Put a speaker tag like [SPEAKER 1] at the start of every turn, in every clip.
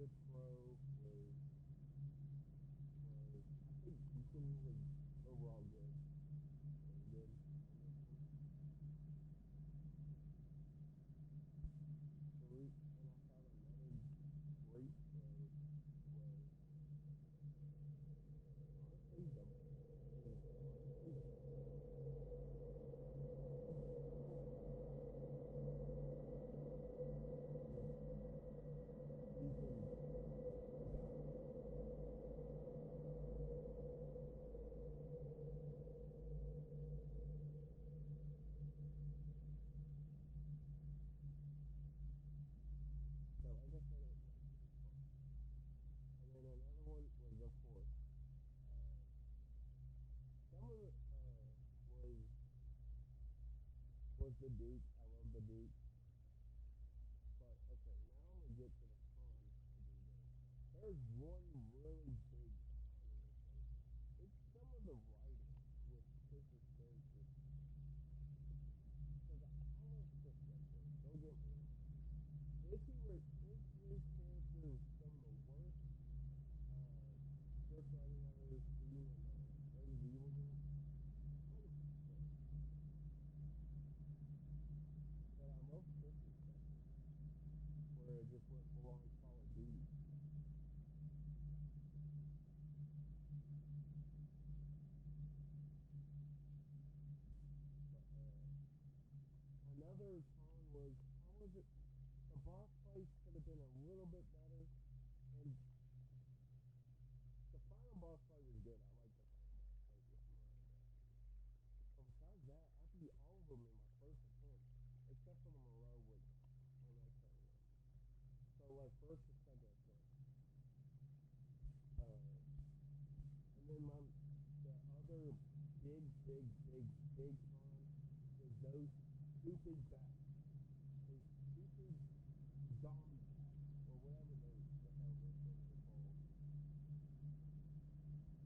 [SPEAKER 1] good throw. I think Deacon was overall good. Very good on this one. Tariq, and I thought another great throw was honestly honestly with Ethan got so like I said it was fun. And then another one was of course some of it was the Duke. I love the Duke. But okay, now I'm gonna get to the cons of this game. There's one really big con in this game. It's some of the writing with Chris's character. Because I love Chris Redfield. Don't get me wrong. Is his character some of the worst script writing I've ever seen in a Resident Evil game? 100%. But I love Chris's stuff, where it just went full on Call of Duty. But another con was how was it? The boss fights could have been a little bit better, and the final boss fight was good. I like the final boss fight with Miranda. But besides that, I beat all of them in my first attempt, except for the Moreau, which on X-Ray one. So like first or second attempt. And then the other big con is those stupid bats, those stupid zombie bats, or whatever the hell those things are called,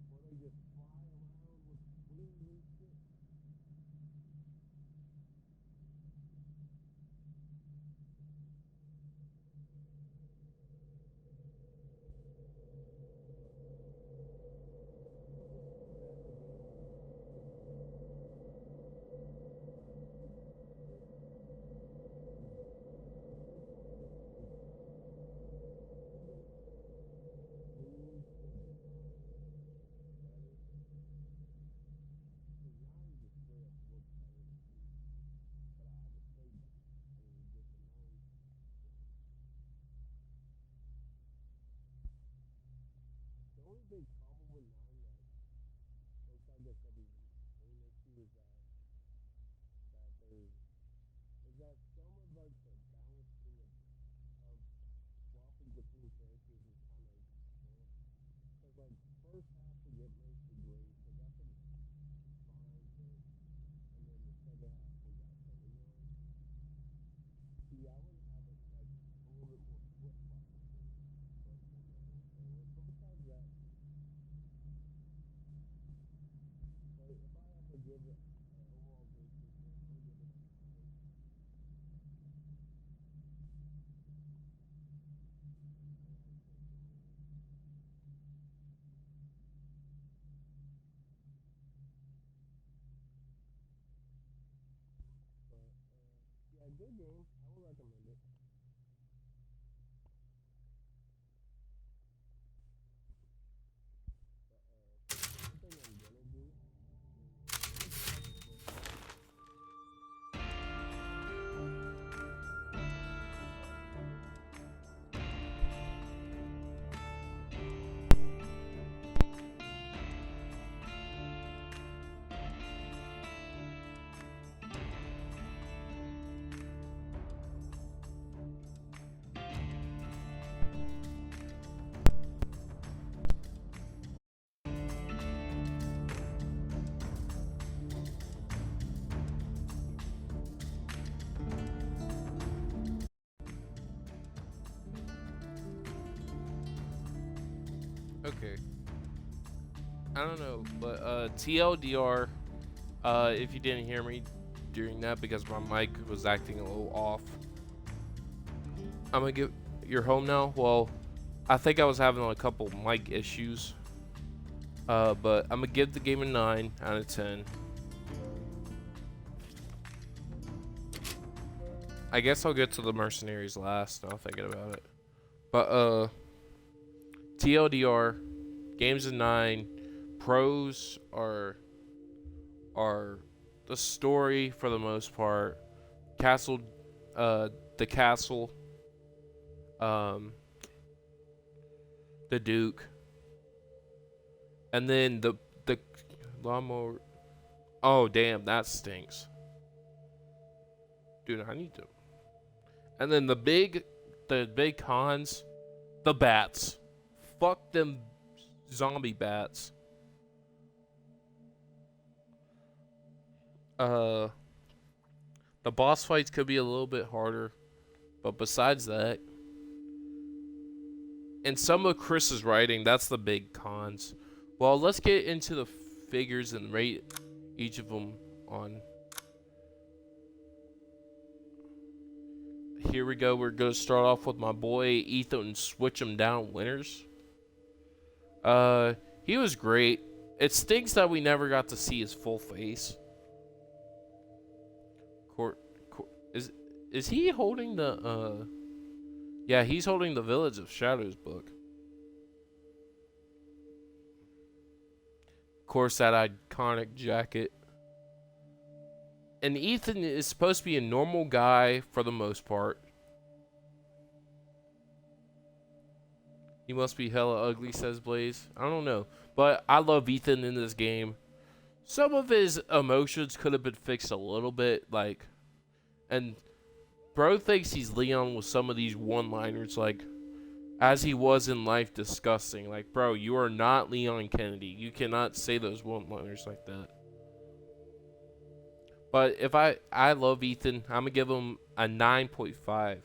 [SPEAKER 1] where they just fly around with wings and shit. But besides that, the game was fun. It was honestly fun. If I'm gonna lean to nine better, because nine just straight up looks better than eight. But I just say that. I mean, just a nine. Just the only big problem with nine that looks like it's gonna be the main issue is that there's is that some of like the balancing of swapping between characters is kind of because like first half we get mostly Grace, so that's a fine pick, and then the second half we got the Leon. See, I would have it like a little bit more flip flop between them, but but besides that, but if I have to give it an overall grade to this game, I'm gonna give it a nine. I like Chris Ryan, but yeah, good game. I would recommend it. But one thing I'm gonna do is I'm gonna try to play
[SPEAKER 2] Okay. I don't know, but TLDR, if you didn't hear me during that because my mic was acting a little off, I'm gonna get. You're home now. Well, I think I was having a couple mic issues. But I'm gonna give the game a 9 out of 10. I guess I'll get to the mercenaries last. Now thinking about it. But TLDR, game's a 9. Pros are the story for the most part. Castle, the castle, the Duke, and then the lawnmower. Oh damn, that stinks, dude. I need to. And then the big cons, the bats. Fuck them zombie bats. The boss fights could be a little bit harder, but besides that, and some of Chris's writing, that's the big cons. Well, let's get into the figures and rate each of them on. Here we go. We're going to start off with my boy Ethan Switch 'em Down Winters. He was great. It stinks that we never got to see his full face. Is he holding the yeah, he's holding the Village of Shadows book. Of course, that iconic jacket. And Ethan is supposed to be a normal guy for the most part. He must be hella ugly, says Blaze. I don't know. But I love Ethan in this game. Some of his emotions could have been fixed a little bit. Like, and bro thinks he's Leon with some of these one-liners. Like, as he was in life, disgusting. Like, bro, you are not Leon Kennedy. You cannot say those one-liners like that. But if I love Ethan, I'm going to give him a 9.5.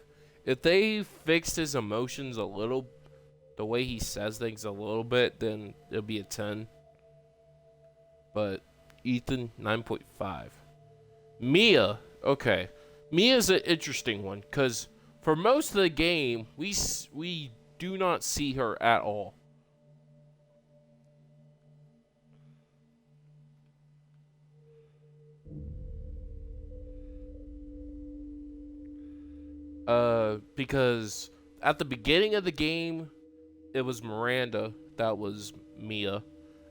[SPEAKER 2] If they fixed his emotions a little, the way he says things a little bit, then it'll be a 10. But Ethan, 9.5. Mia, okay. Mia's an interesting one, because for most of the game, we do not see her at all. Because at the beginning of the game, it was Miranda that was Mia,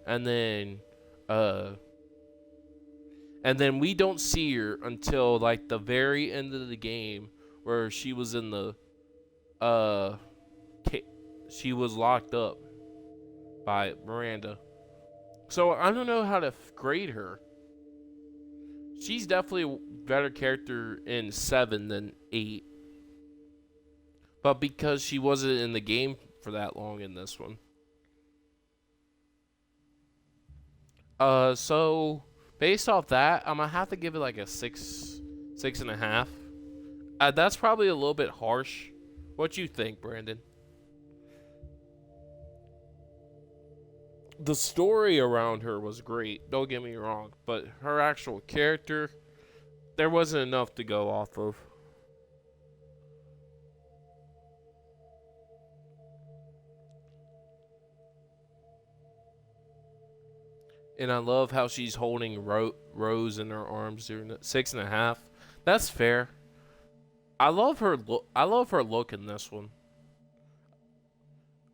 [SPEAKER 2] and then we don't see her until like the very end of the game, where she was in the she was locked up by Miranda. So I don't know how to grade her. She's definitely a better character in 7 than 8. But because she wasn't in the game for that long in this one. So based off that, I'm gonna have to give it like a 6.5. That's probably a little bit harsh. What you think, Brandon? The story around her was great, don't get me wrong, but her actual character, there wasn't enough to go off of. And I love how she's holding Rose in her arms during that. 6.5. That's fair. I love her look. I love her look in this one.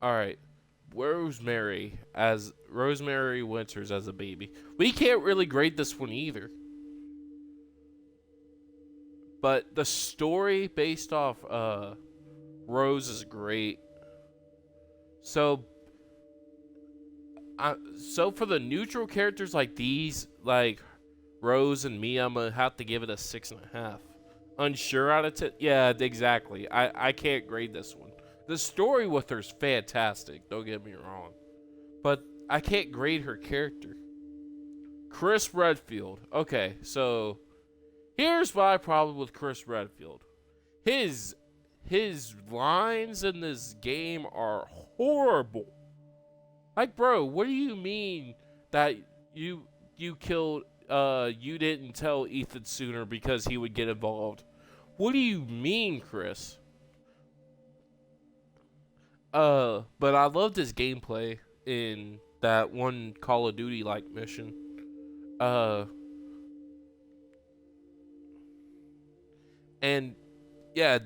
[SPEAKER 2] All right, Rosemary Winters as a baby. We can't really grade this one either. But the story based off Rose is great. So for the neutral characters like these, like Rose and Mia, I'm gonna have to give it a 6.5. Unsure out of 10. Yeah, exactly. I can't grade this one. The story with her is fantastic. Don't get me wrong, but I can't grade her character. Chris Redfield. Okay, so here's my problem with Chris Redfield. His lines in this game are horrible. Like, bro, what do you mean that you killed, you didn't tell Ethan sooner because he would get involved? What do you mean, Chris? But I loved his gameplay in that one Call of Duty like mission. Uh, and yeah,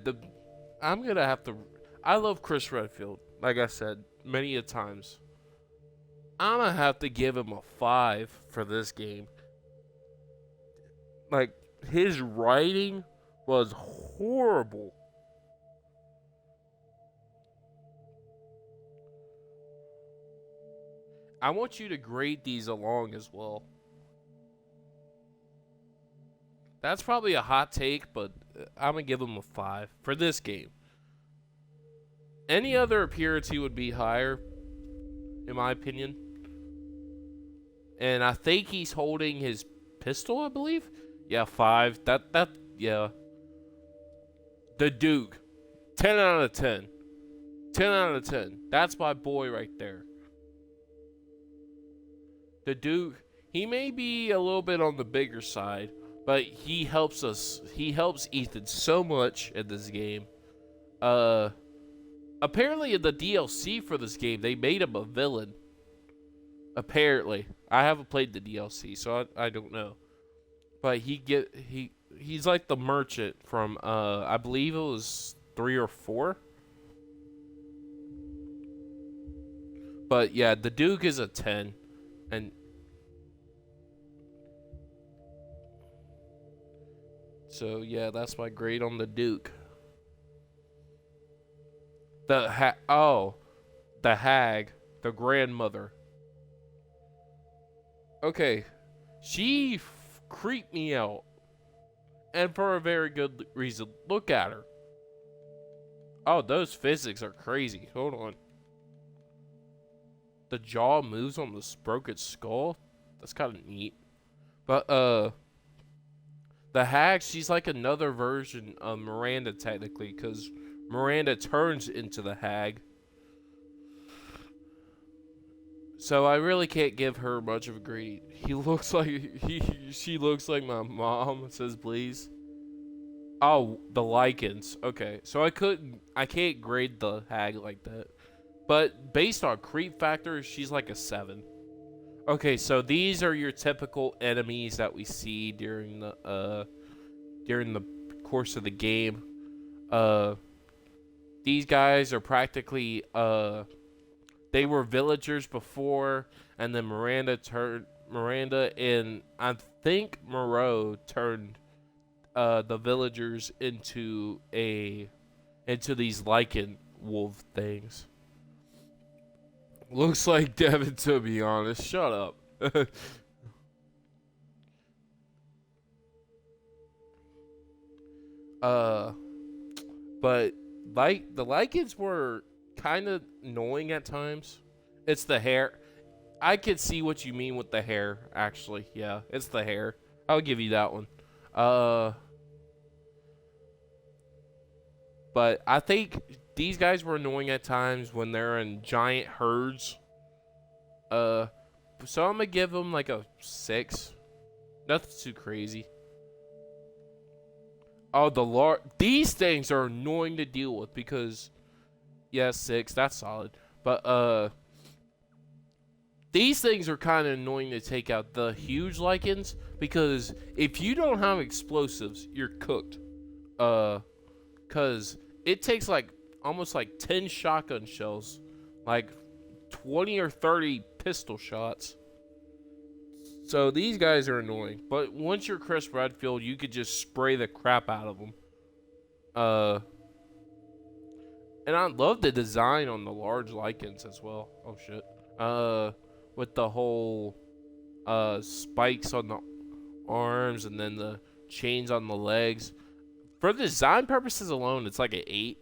[SPEAKER 2] I'm gonna have to. I love Chris Redfield. Like I said many a times, I'm gonna have to give him a 5 for this game. Like his writing was horrible. I want you to grade these along as well. That's probably a hot take, but I'm gonna give him a 5 for this game. Any other appearance he would be higher, in my opinion. And I think he's holding his pistol, I believe. Yeah, 5. Yeah. The Duke, 10 out of 10. 10 out of 10. That's my boy right there. The Duke, he may be a little bit on the bigger side, but he helps us. He helps Ethan so much in this game. Apparently in the DLC for this game, they made him a villain. Apparently, I haven't played the DLC, so I don't know. But he's like the merchant from I believe it was 3 or 4. But yeah, the Duke is a 10, and so yeah, that's my grade on the Duke. The hag, the grandmother. Okay, she creeped me out, and for a very good reason. Look at her. Oh, those physics are crazy. Hold on. The jaw moves on the broken skull. That's kind of neat. But the hag, she's like another version of Miranda technically, because Miranda turns into the hag. So I really can't give her much of a grade. She looks like my mom, says please. Oh, the lichens. Okay, so I can't grade the hag like that. But based on creep factor, she's like a 7. Okay, so these are your typical enemies that we see during the course of the game. These guys are practically they were villagers before, and then Miranda and I think Moreau turned the villagers into these lichen wolf things. Looks like Devin, to be honest. Shut up. But like the lichens were kind of annoying at times. It's the hair. I could see what you mean with the hair, actually. Yeah, it's the hair. I'll give you that one. But I think these guys were annoying at times when they're in giant herds. So I'm gonna give them like a 6. Nothing too crazy. Oh, these things are annoying to deal with because, yeah, 6. That's solid. But these things are kind of annoying to take out. The huge lichens, because if you don't have explosives, you're cooked. Cause it takes like almost like 10 shotgun shells, like 20 or 30 pistol shots. So these guys are annoying. But once you're Chris Redfield, you could just spray the crap out of them. And I love the design on the large lichens as well. Oh shit. With the whole spikes on the arms and then the chains on the legs. For design purposes alone, it's like an 8.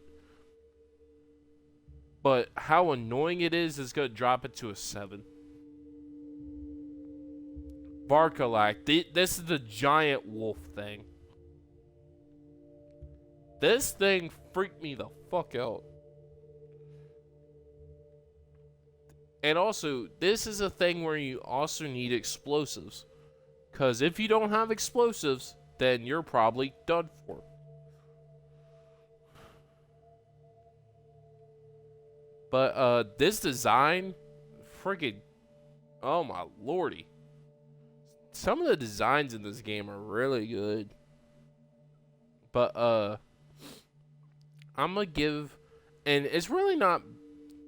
[SPEAKER 2] But how annoying it is gonna drop it to a 7. Varkalak. This is the giant wolf thing. This thing freaked me the fuck out. And also, this is a thing where you also need explosives. Because if you don't have explosives, then you're probably done for. But this design, freaking, oh my lordy. Some of the designs in this game are really good. But I'm gonna give, and it's really not,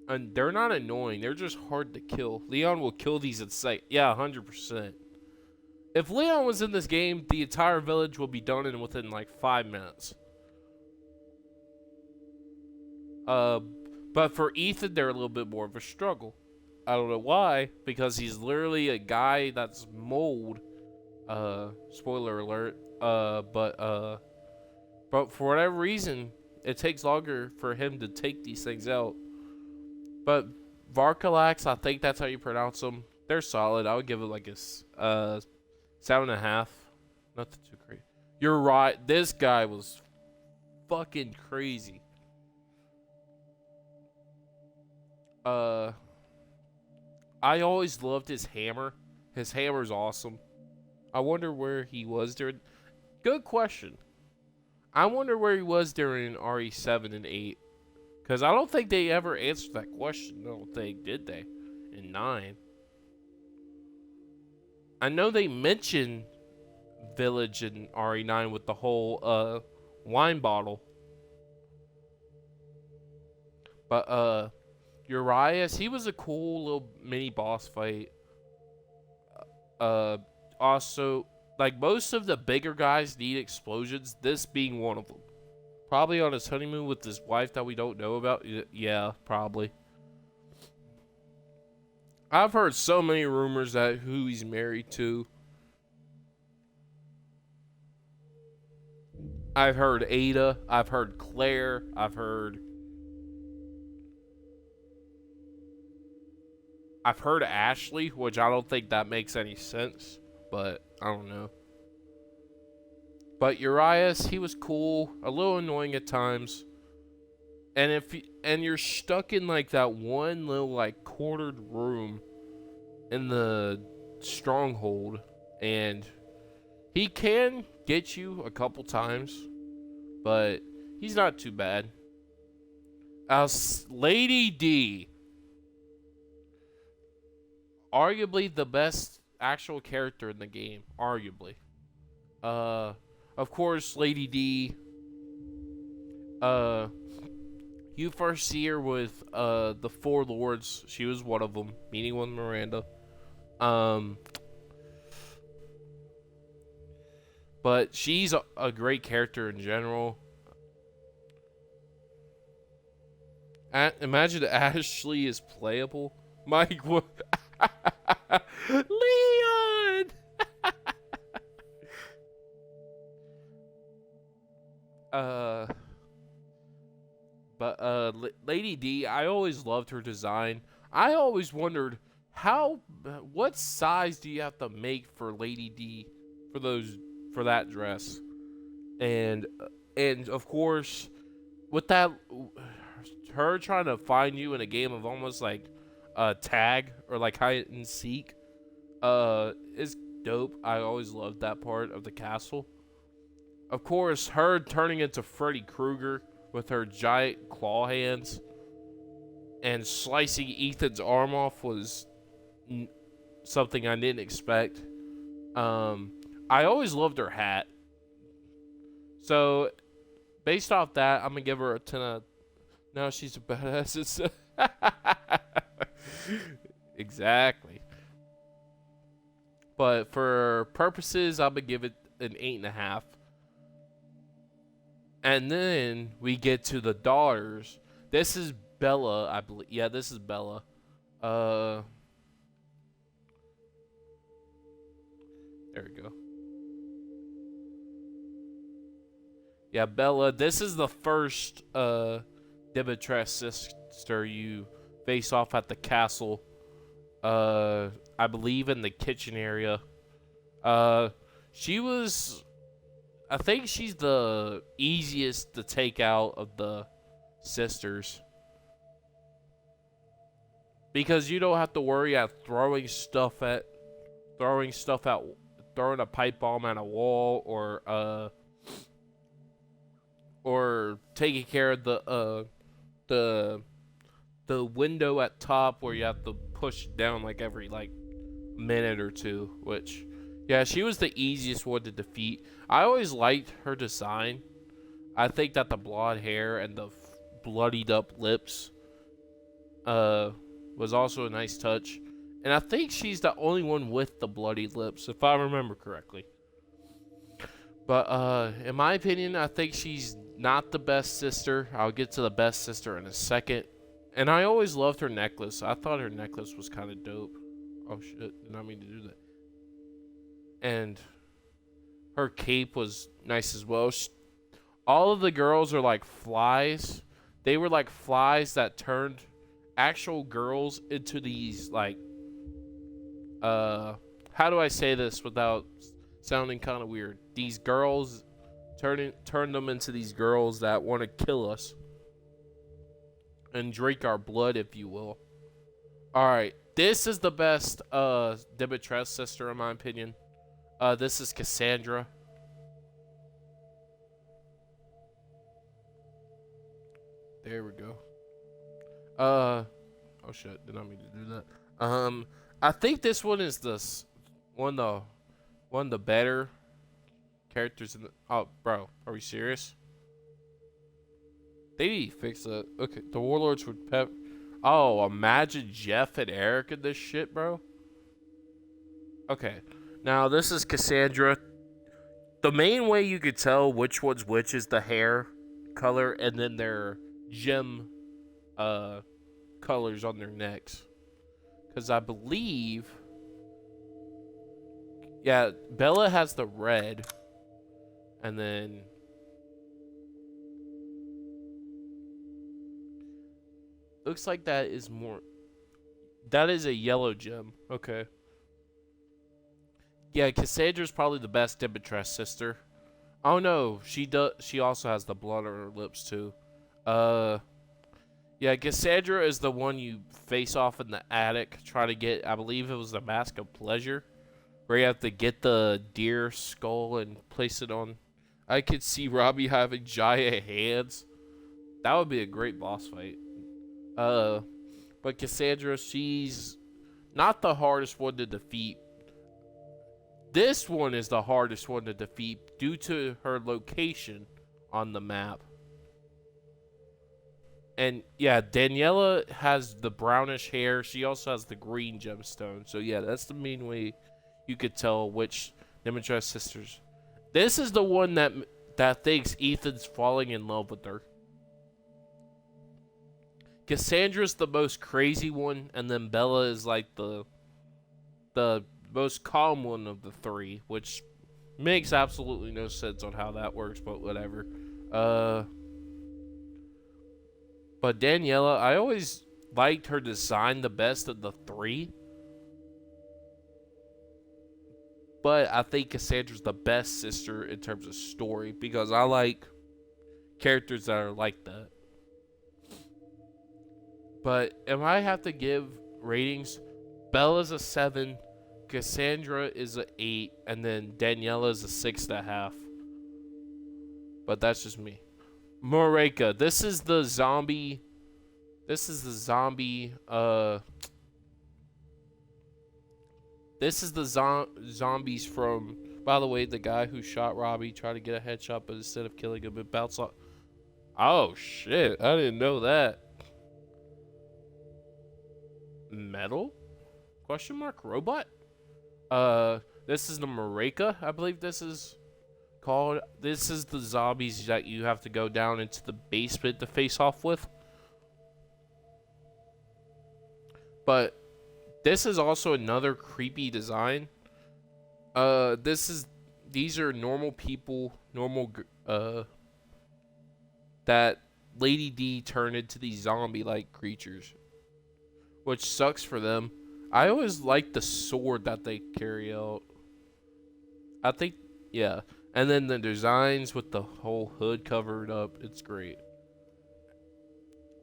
[SPEAKER 2] and they're not annoying. They're just hard to kill. Leon will kill these at sight. Yeah, 100%. If Leon was in this game, the entire village will be done in within like 5 minutes. But for Ethan, they're a little bit more of a struggle. I don't know why, because he's literally a guy that's mold. Spoiler alert. But for whatever reason, it takes longer for him to take these things out. But Varkalax, I think that's how you pronounce them. They're solid. I would give it like a 7.5. Nothing too crazy. You're right. This guy was fucking crazy. I always loved his hammer. His hammer's awesome. I wonder where he was during. Good question. I wonder where he was during RE7 and 8. Because I don't think they ever answered that question. I don't think, did they? In 9. I know they mentioned Village in RE9 with the whole wine bottle. But Urias, he was a cool little mini boss fight. Also, like most of the bigger guys need explosions, this being one of them. Probably on his honeymoon with his wife that we don't know about. Yeah, probably. I've heard so many rumors that who he's married to. I've heard Ada. I've heard Claire. I've heard Ashley, which I don't think that makes any sense, but I don't know. But Urias, he was cool, a little annoying at times. And you're stuck in like that one little like quartered room in the stronghold, and he can get you a couple times, but he's not too bad. Lady D, arguably the best actual character in the game, arguably. Of course, Lady D. You first see her with the Four Lords. She was one of them, meeting with Miranda. But she's a great character in general. Imagine Ashley is playable. Mike, what? Leon! Lady D, I always loved her design. I always wondered what size do you have to make for Lady D for that dress, and of course, with that, her trying to find you in a game of almost like tag or like hide and seek, is dope. I always loved that part of the castle. Of course, her turning into Freddy Krueger with her giant claw hands and slicing Ethan's arm off was something I didn't expect. I always loved her hat. So, based off that, I'm going to give her a 10 out of... No, she's a badass. Exactly. But for purposes, I'm going to give it an 8.5. And then we get to the daughters. This is Bella, I believe. Yeah, this is Bella. There we go. Yeah, Bella. This is the first Dimitrescu sister you face off at the castle. I believe in the kitchen area. She was... I think she's the easiest to take out of the sisters. Because you don't have to worry about throwing a pipe bomb at a wall, or taking care of the the window at top where you have to push down like every like minute or two, which yeah, she was the easiest one to defeat. I always liked her design. I think that the blonde hair and the bloodied up lips was also a nice touch. And I think she's the only one with the bloody lips, if I remember correctly. But in my opinion, I think she's not the best sister. I'll get to the best sister in a second. And I always loved her necklace. I thought her necklace was kind of dope. Oh shit, did not mean to do that. And her cape was nice as well. All of the girls are like flies. They were like flies that turned actual girls into these like how do I say this without sounding kind of weird? These girls turn them into these girls that want to kill us and drink our blood, if you will. All right, this is the best Demetress sister in my opinion. This is Cassandra. There we go. Oh shit, did not mean to do that. I think this one is one of the better characters in the. Oh, bro, are we serious? They need to fix that. Okay, the warlords would pep. Oh, imagine Jeff and Eric in this shit, bro. Okay, now this is Cassandra. The main way you could tell which one's which is the hair color and then their gem colors on their necks. Because I believe, yeah, Bella has the red, and then looks like that is a yellow gem. Okay. Yeah, Cassandra's probably the best Demetress sister. Oh no, she also has the blood on her lips too. Yeah, Cassandra is the one you face off in the attic, try to get, I believe it was the Mask of Pleasure, where you have to get the deer skull and place it on. I could see Robbie having giant hands. That would be a great boss fight. But Cassandra, she's not the hardest one to defeat. This one is the hardest one to defeat due to her location on the map. And yeah, Daniela has the brownish hair. She also has the green gemstone. So yeah, that's the main way you could tell which Demetress sisters. This is the one that thinks Ethan's falling in love with her. Cassandra's the most crazy one, and then Bella is like the most calm one of the three, which makes absolutely no sense on how that works, but whatever. But Daniela, I always liked her design the best of the three. But I think Cassandra's the best sister in terms of story because I like characters that are like that. But if I have to give ratings, Bella's a 7, Cassandra is a 8, and then Daniela is a 6.5. But that's just me. Moreka, this is the zombie. This is the zombies from. By the way, the guy who shot Robbie tried to get a headshot, but instead of killing him, it bounced off. Oh shit! I didn't know that. Metal? Question mark? Robot? This is the Moreka, I believe this is called. This is the zombies that you have to go down into the basement to face off with. But this is also another creepy design. These are normal people, that Lady D turned into these zombie-like creatures, which sucks for them. I always like the sword that they carry out. I think, yeah. And then the designs with the whole hood covered up, it's great.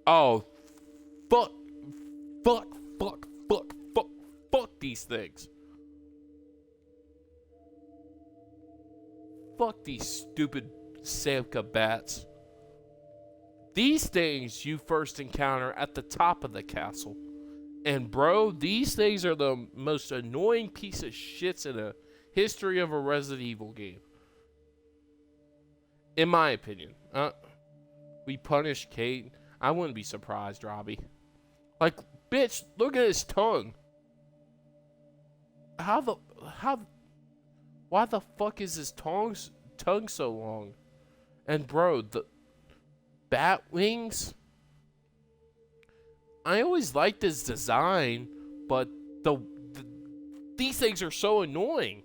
[SPEAKER 2] Oh, fuck these things. Fuck these stupid Samka bats. These things you first encounter at the top of the castle. And bro, these things are the most annoying piece of shits in the history of a Resident Evil game. In my opinion. We punished Kate. I wouldn't be surprised, Robbie. Like, bitch, look at his tongue. Why the fuck is his tongue so long? And bro, the bat wings. I always liked his design, but these things are so annoying.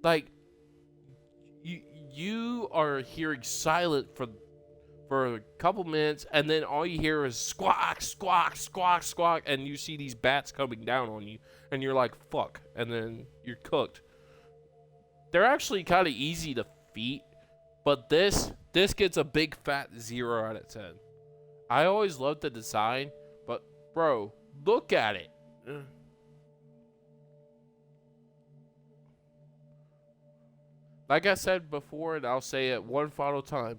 [SPEAKER 2] Like, you are hearing silent for a couple minutes, and then all you hear is squawk, squawk, squawk, squawk, and you see these bats coming down on you, and you're like, fuck, and then you're cooked. They're actually kind of easy to defeat, but this gets a big fat 0 out of 10. I always loved the design, but bro, look at it. Like I said before, and I'll say it one final time,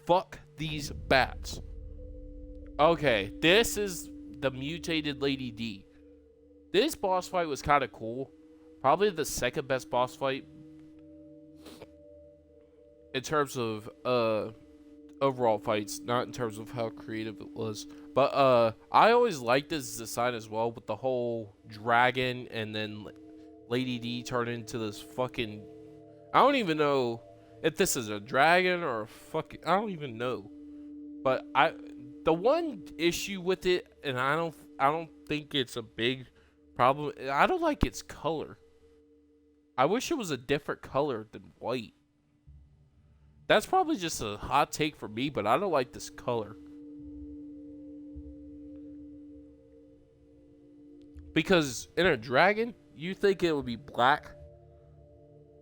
[SPEAKER 2] fuck these bats. Okay, this is the mutated Lady D. This boss fight was kind of cool. Probably the second best boss fight in terms of overall fights, not in terms of how creative it was. But I always liked this design as well, with the whole dragon and then Lady D turned into this fucking... I don't even know if this is a dragon or a fucking... I don't even know. But the one issue with it, and I don't think it's a big problem, I don't like its color. I wish it was a different color than white. That's probably just a hot take for me, but I don't like this color. Because in a dragon, you think it would be black.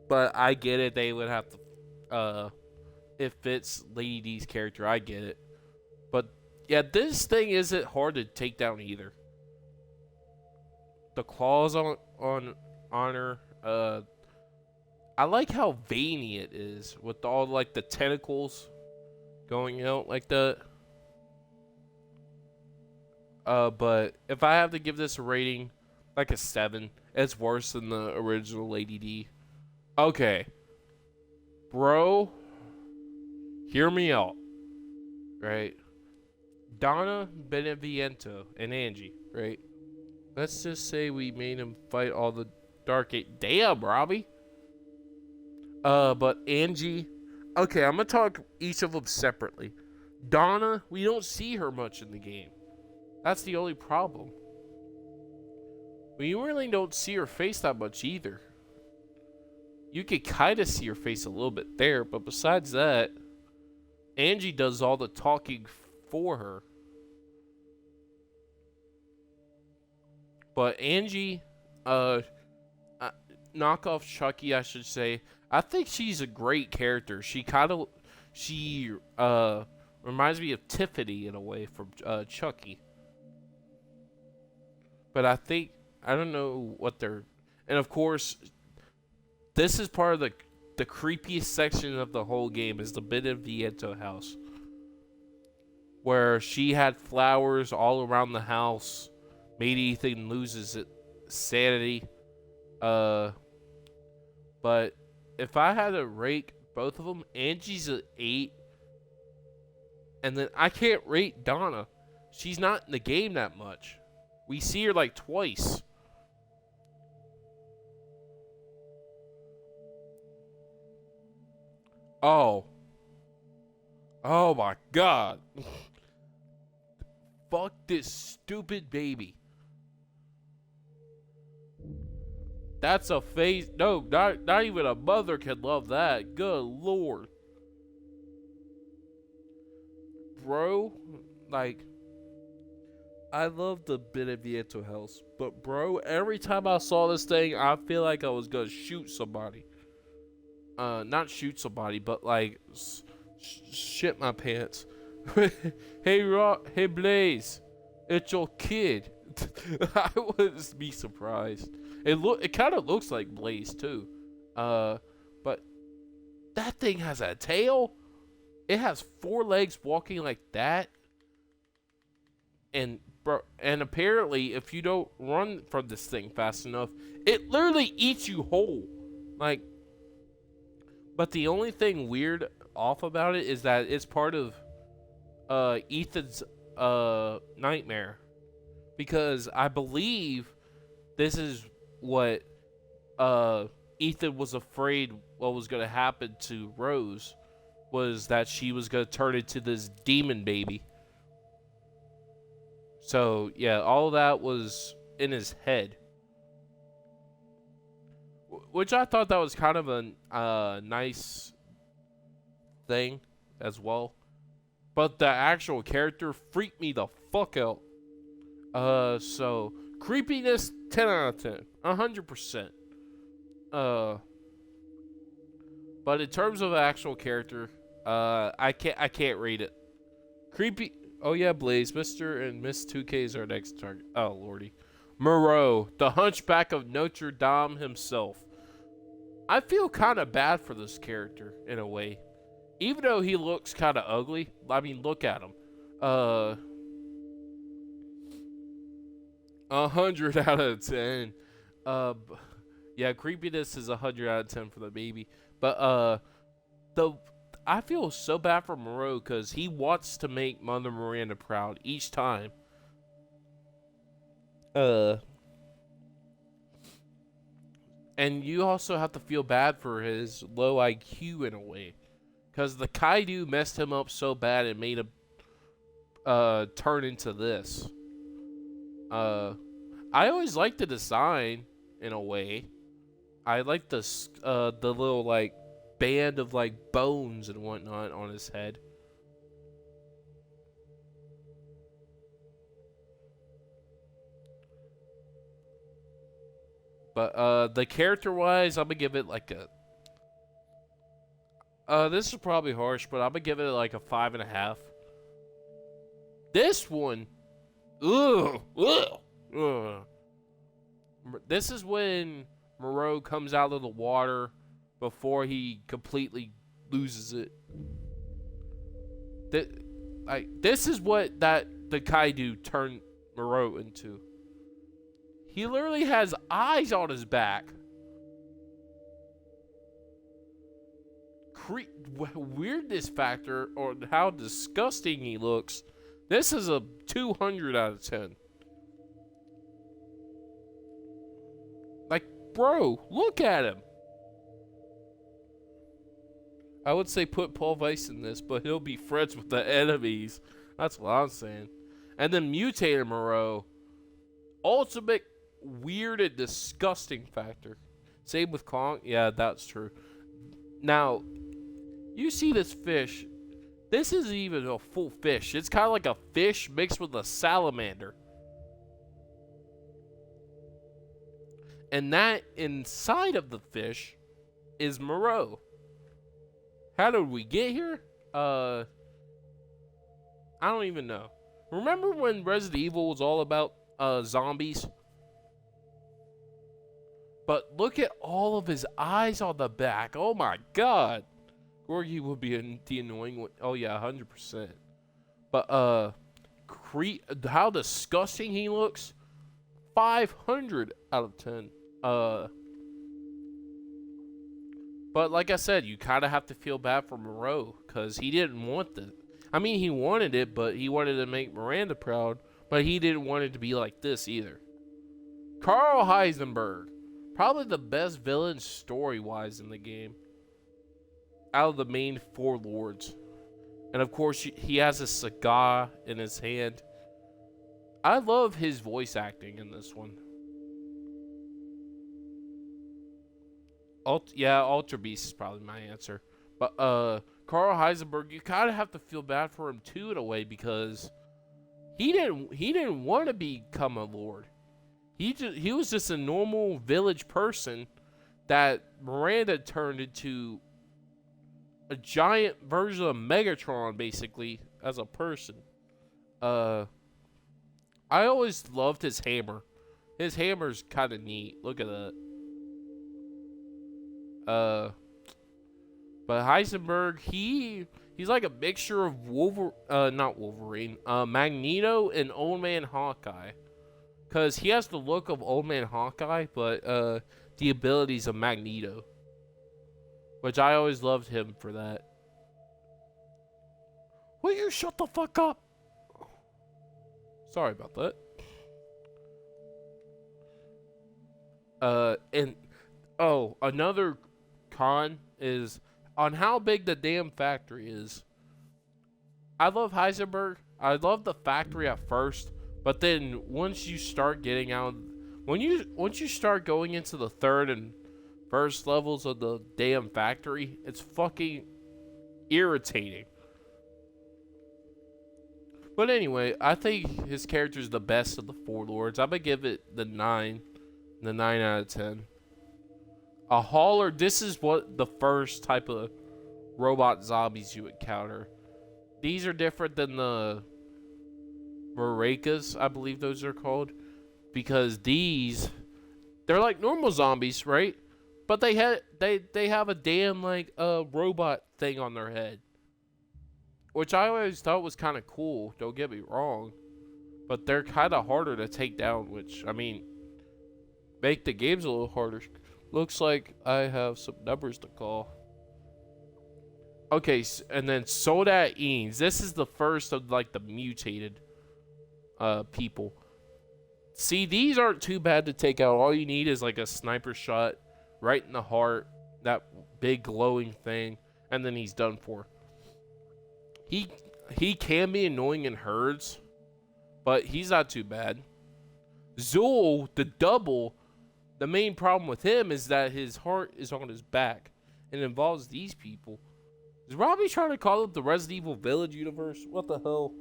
[SPEAKER 2] But I get it, they would have to, if it's Lady D's character, I get it. But, yeah, this thing isn't hard to take down either. The claws on her, I like how veiny it is, with all, like, the tentacles going out like that. But if I have to give this a rating, like a 7, it's worse than the original Lady D. Okay, bro, hear me out, right? Donna, Beneviento, and Angie, right? Let's just say we made him fight all the Dark Eight. Damn, Robbie. But Angie, okay, I'm gonna talk each of them separately. Donna, we don't see her much in the game. That's the only problem. We really don't see her face that much either. You could kind of see her face a little bit there, but besides that, Angie does all the talking for her. But Angie, knockoff Chucky, I should say, I think she's a great character. She reminds me of Tiffany in a way from Chucky. But I don't know what they're... And of course... This is part of the creepiest section of the whole game, is the Beneviento house. Where she had flowers all around the house, made Ethan lose his sanity. But if I had to rate both of them, Angie's an 8. And then I can't rate Donna. She's not in the game that much. We see her like twice. Oh my god. Fuck this stupid baby. That's a face. No, not even a mother can love that. Good lord. Bro, like, I love the Beneviento house, but bro, every time I saw this thing, I feel like I was gonna shoot somebody. Not shoot somebody, but like shit my pants. Hey Blaze, it's your kid. I wouldn't be surprised. It kind of looks like Blaze too. But that thing has a tail. It has 4 legs walking like that, and bro, and apparently, if you don't run from this thing fast enough, it literally eats you whole. Like, but the only thing weird off about it is that it's part of Ethan's nightmare, because I believe this is what Ethan was afraid what was going to happen to Rose, was that she was going to turn into this demon baby. So yeah, all that was in his head, which I thought that was kind of a nice thing as well. But the actual character freaked me the fuck out. So creepiness, 10 out of 10, 100%. But in terms of the actual character, I can't rate it. Creepy. Oh yeah, Blaze, Mr. and Miss 2K is our next target. Oh lordy, Moreau, the Hunchback of Notre Dame himself. I feel kind of bad for this character in a way, even though he looks kind of ugly. I mean, look at him. 100 out of 10. Yeah, creepiness is 100 out of 10 for the baby. But I feel so bad for Moreau because he wants to make Mother Miranda proud each time. And you also have to feel bad for his low IQ in a way, because the Kaido messed him up so bad and made him turn into this. I always liked the design in a way. I like the little like band of like bones and whatnot on his head. But the character wise, I'm gonna give it like a this is probably harsh, but I'm gonna give it like a 5.5. This one, ugh. This is when Moreau comes out of the water before he completely loses it. This is what the Kaido turned Moreau into. He literally has eyes on his back. Weirdness factor on how disgusting he looks. This is a 200 out of 10. Like, bro, look at him. I would say put Paul Weiss in this, but he'll be friends with the enemies. That's what I'm saying. And then Mutator Moreau. Ultimate weird and disgusting factor. Same with Kong. Yeah, that's true. Now, you see this fish. This isn't even a full fish. It's kind of like a fish mixed with a salamander. And that inside of the fish is Moreau. How did we get here? I don't even know. Remember when Resident Evil was all about zombies? But look at all of his eyes on the back. Oh my god. Gorgie would be the annoying one. Oh yeah, 100%. But how disgusting he looks. 500 out of 10. But like I said, you kind of have to feel bad for Moreau because he didn't want this. I mean, he wanted it, but he wanted to make Miranda proud. But he didn't want it to be like this either. Carl Heisenberg. Probably the best villain story-wise in the game. Out of the main 4 lords. And of course, he has a cigar in his hand. I love his voice acting in this one. Ultra Beast is probably my answer. But Carl Heisenberg, you kind of have to feel bad for him too in a way, because he didn't want to become a lord. He was just a normal village person that Miranda turned into a giant version of Megatron, basically, as a person. I always loved his hammer. His hammer's kind of neat. Look at that. But Heisenberg, he He's like a mixture of not Wolverine, Magneto and Old Man Hawkeye. Because he has the look of Old Man Hawkeye, but the abilities of Magneto. Which I always loved him for that. Will you shut the fuck up? Sorry about that. Another con is on how big the damn factory is. I love Heisenberg. I love the factory at first, but then once you start getting out, once you start going into the third and first levels of the damn factory, it's fucking irritating. But anyway, I think his character is the best of the four lords. I'm gonna give it the 9 out of 10. A hauler. This is what the first type of robot zombies you encounter. These are different than the Marakas, I believe those are called, because they're like normal zombies, right? But they have a damn like robot thing on their head, which I always thought was kind of cool. Don't get me wrong, but they're kind of harder to take down, which I mean, make the games a little harder. Looks like I have some numbers to call. Okay, and then Soldat-Eanes. This is the first of like the mutated people. See, these aren't too bad to take out. All you need is like a sniper shot right in the heart, that big glowing thing, and then he's done for. He can be annoying in herds, but he's not too bad. Zul, the double, the main problem with him is that his heart is on his back and involves these people. Is Robbie trying to call up the Resident Evil Village universe? What the hell?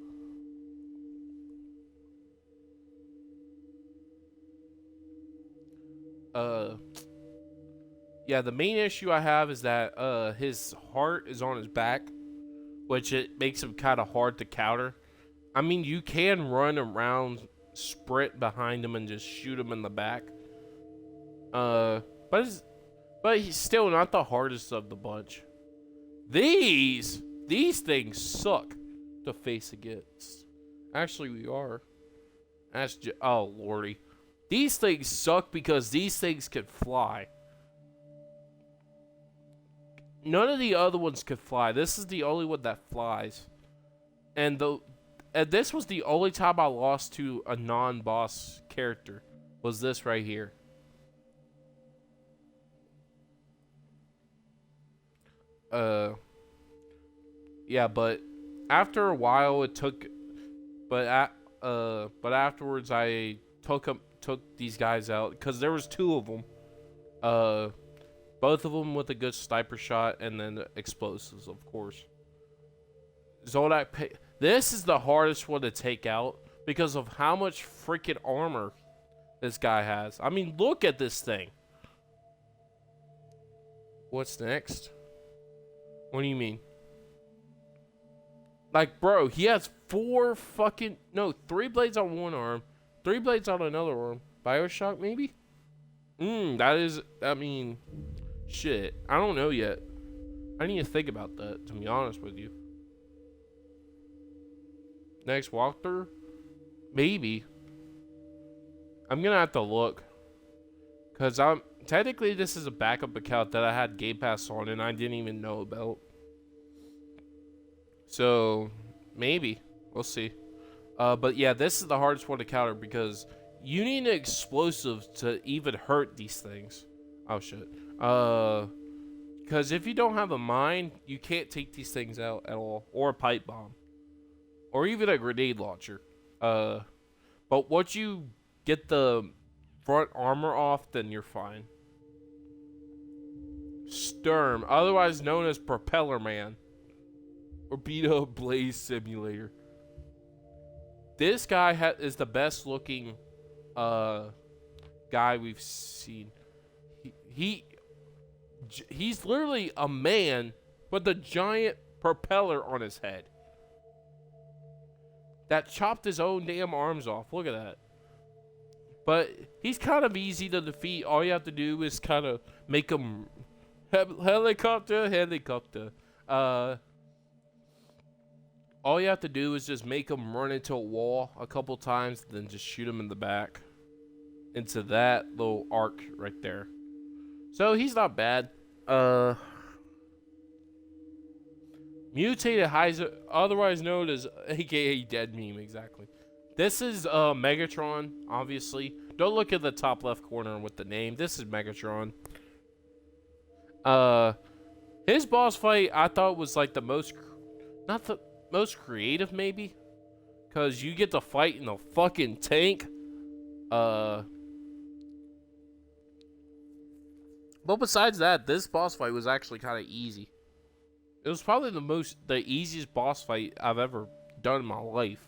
[SPEAKER 2] Yeah, the main issue I have is that his heart is on his back, which it makes him kind of hard to counter. I mean, you can run around, sprint behind him, and just shoot him in the back. But he's still not the hardest of the bunch. These things suck to face against. Actually, we are. Oh lordy, these things suck because these things can fly. None of the other ones could fly. This is the only one that flies. And this was the only time I lost to a non-boss character. Was this right here. Yeah, but after a while it took, but afterwards I took these guys out because there was two of them. Both of them with a good sniper shot, and then the explosives, of course. Zoldak, this is the hardest one to take out because of how much freaking armor this guy has. I mean, look at this thing. What's next? What do you mean? Like, bro, he has 3 blades on one arm, 3 blades on another arm. BioShock, maybe? I mean, shit. I don't know yet. I need to think about that, to be honest with you. Next walkthrough? Maybe. I'm gonna have to look. Because technically this is a backup account that I had Game Pass on and I didn't even know about. So, maybe. We'll see. But yeah, this is the hardest one to counter because you need an explosive to even hurt these things. Oh, shit. Because if you don't have a mine, you can't take these things out at all. Or a pipe bomb. Or even a grenade launcher. But once you get the front armor off, then you're fine. Sturm, otherwise known as Propeller Man. Or Beta Blaze Simulator. This guy is the best looking guy we've seen. He's literally a man with a giant propeller on his head that chopped his own damn arms off. Look at that. But he's kind of easy to defeat. All you have to do is kind of make him helicopter. All you have to do is just make him run into a wall a couple times, then just shoot him in the back into that little arc right there. So he's not bad. Mutated Heiser, otherwise known as AKA Dead Meme, exactly. This is Megatron, obviously. Don't look at the top left corner with the name. This is Megatron. His boss fight I thought was like the most, not the most creative maybe, because you get to fight in a fucking tank. But besides that, this boss fight was actually kind of easy. It was probably the easiest boss fight I've ever done in my life.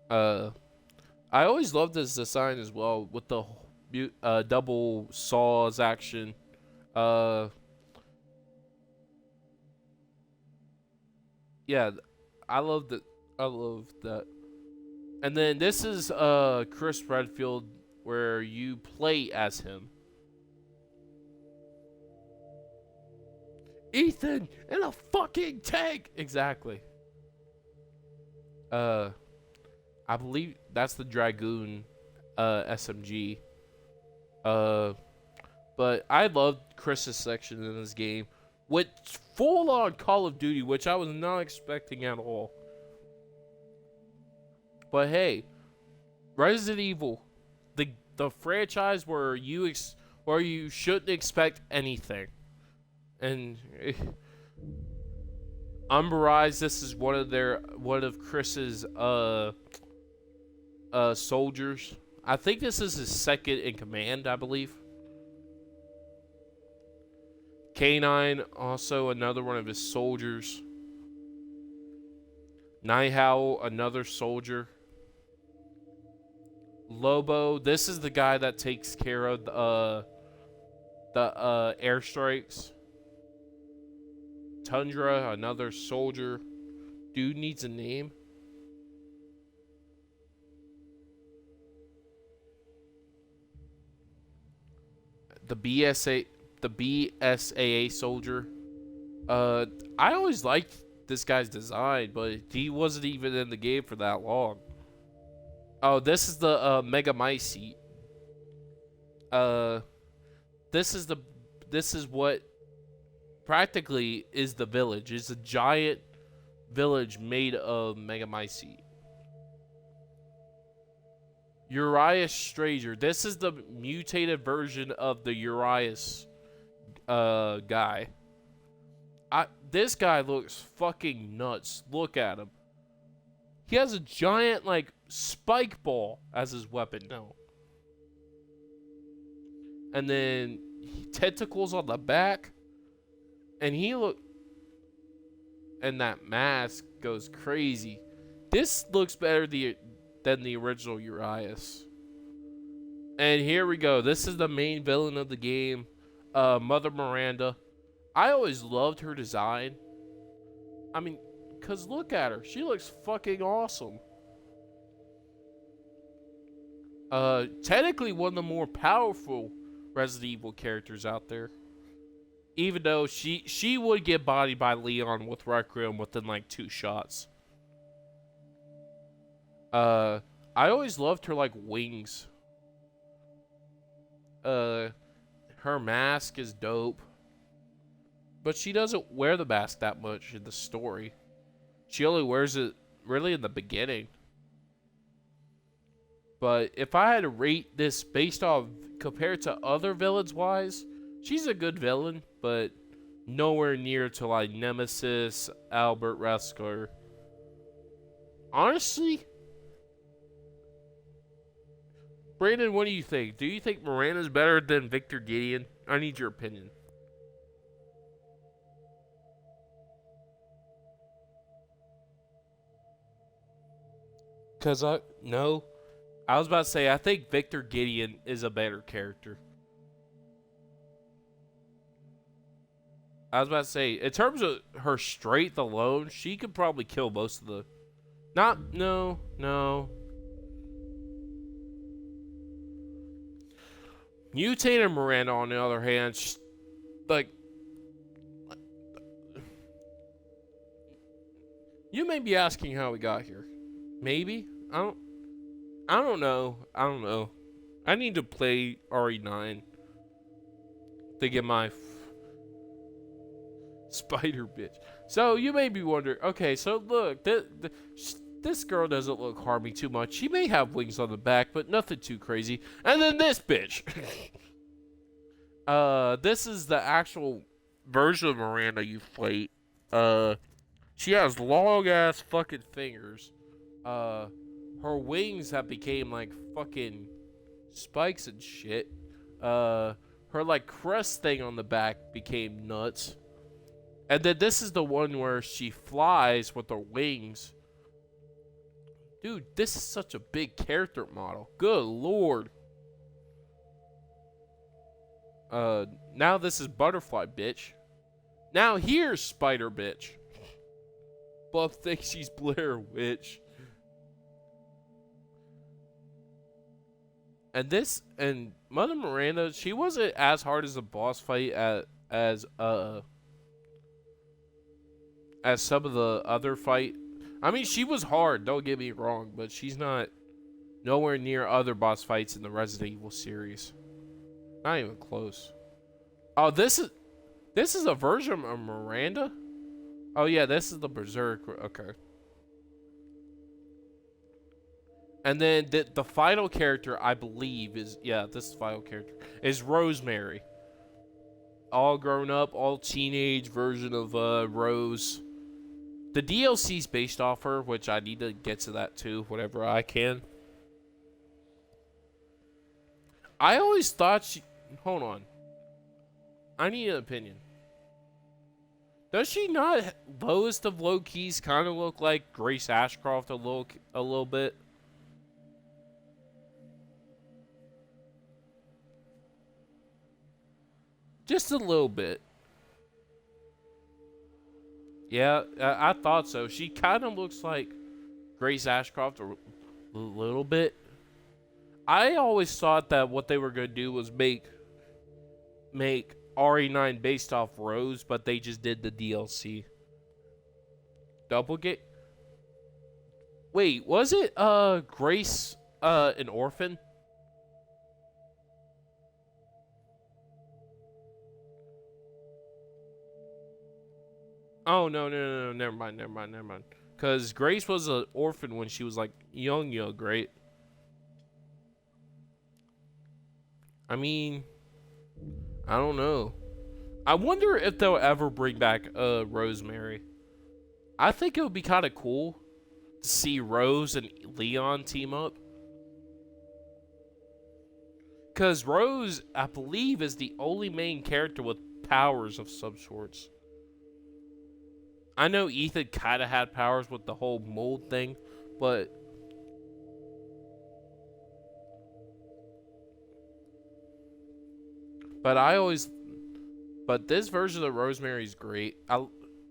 [SPEAKER 2] I always loved this design as well with the double saws action. Yeah, I loved it. I loved that. And then this is Chris Redfield, where you play as him. Ethan in a fucking tank. Exactly. I believe that's the Dragoon SMG. But I loved Chris's section in this game with full on Call of Duty, which I was not expecting at all. But hey, Resident Evil, the franchise where you shouldn't expect anything. And Umber Rise, this is one of Chris's soldiers. I think this is his second in command, I believe. K9, also another one of his soldiers. Night Howl, another soldier. Lobo, this is the guy that takes care of the airstrikes. Tundra, another soldier. Dude needs a name. The BSAA soldier. I always liked this guy's design, but he wasn't even in the game for that long. Oh, this is the Megamycete. This is what practically is the village. It's a giant village made of Megamycete. Urias Stranger. This is the mutated version of the Urias guy. This guy looks fucking nuts. Look at him. He has a giant, like, spike ball as his weapon now. And then tentacles on the back. And and that mask goes crazy. This looks better than the original Urias. And here we go. This is the main villain of the game, Mother Miranda. I always loved her design. I mean, because look at her. She looks fucking awesome. Technically one of the more powerful Resident Evil characters out there. Even though she would get bodied by Leon with Requiem within like 2 shots. I always loved her like wings. Her mask is dope. But she doesn't wear the mask that much in the story. She only wears it really in the beginning. But if I had to rate this based off compared to other villains wise, she's a good villain, but nowhere near to like Nemesis, Albert Wesker. Honestly, Brandon, what do you think? Do you think Miranda's better than Victor Gideon? I need your opinion. Because I was about to say, I think Victor Gideon is a better character. I was about to say, in terms of her strength alone, she could probably kill most of the... No. Mutated Miranda, on the other hand, like... You may be asking how we got here. Maybe. I don't know. I don't know. I need to play RE9 to get my spider bitch. So you may be wondering, okay, so look, this girl doesn't look harmy too much. She may have wings on the back, but nothing too crazy. And then this bitch. This is the actual version of Miranda you've played. She has long ass fucking fingers. Her wings have became like fucking spikes and shit. Her like crest thing on the back became nuts. And then this is the one where she flies with her wings. Dude, this is such a big character model. Good lord. Now this is Butterfly bitch. Now here's Spider bitch. Buff thinks she's Blair Witch. And Mother Miranda, she wasn't as hard as a boss fight as some of the other fight. I mean, she was hard, don't get me wrong, but she's not nowhere near other boss fights in the Resident Evil series. Not even close. Oh, this is a version of Miranda? Oh yeah, this is the Berserk. Okay. And then the final character, I believe, is this final character is Rosemary. All grown up, all teenage version of Rose. The DLC's based off her, which I need to get to that too, whenever I can. I always thought she... Hold on. I need an opinion. Does she not, lowest of low keys, kind of look like Grace Ashcroft a little bit? Just a little bit. Yeah, I thought so. She kind of looks like Grace Ashcroft a little bit. I always thought that what they were going to do was make RE9 based off Rose, but they just did the DLC. Doublegate? Wait, was it Grace an orphan? Oh, no, never mind. Because Grace was an orphan when she was, like, young, right? I mean, I don't know. I wonder if they'll ever bring back Rosemary. I think it would be kind of cool to see Rose and Leon team up. Because Rose, I believe, is the only main character with powers of some sorts. I know Ethan kind of had powers with the whole mold thing, but... But this version of Rosemary is great.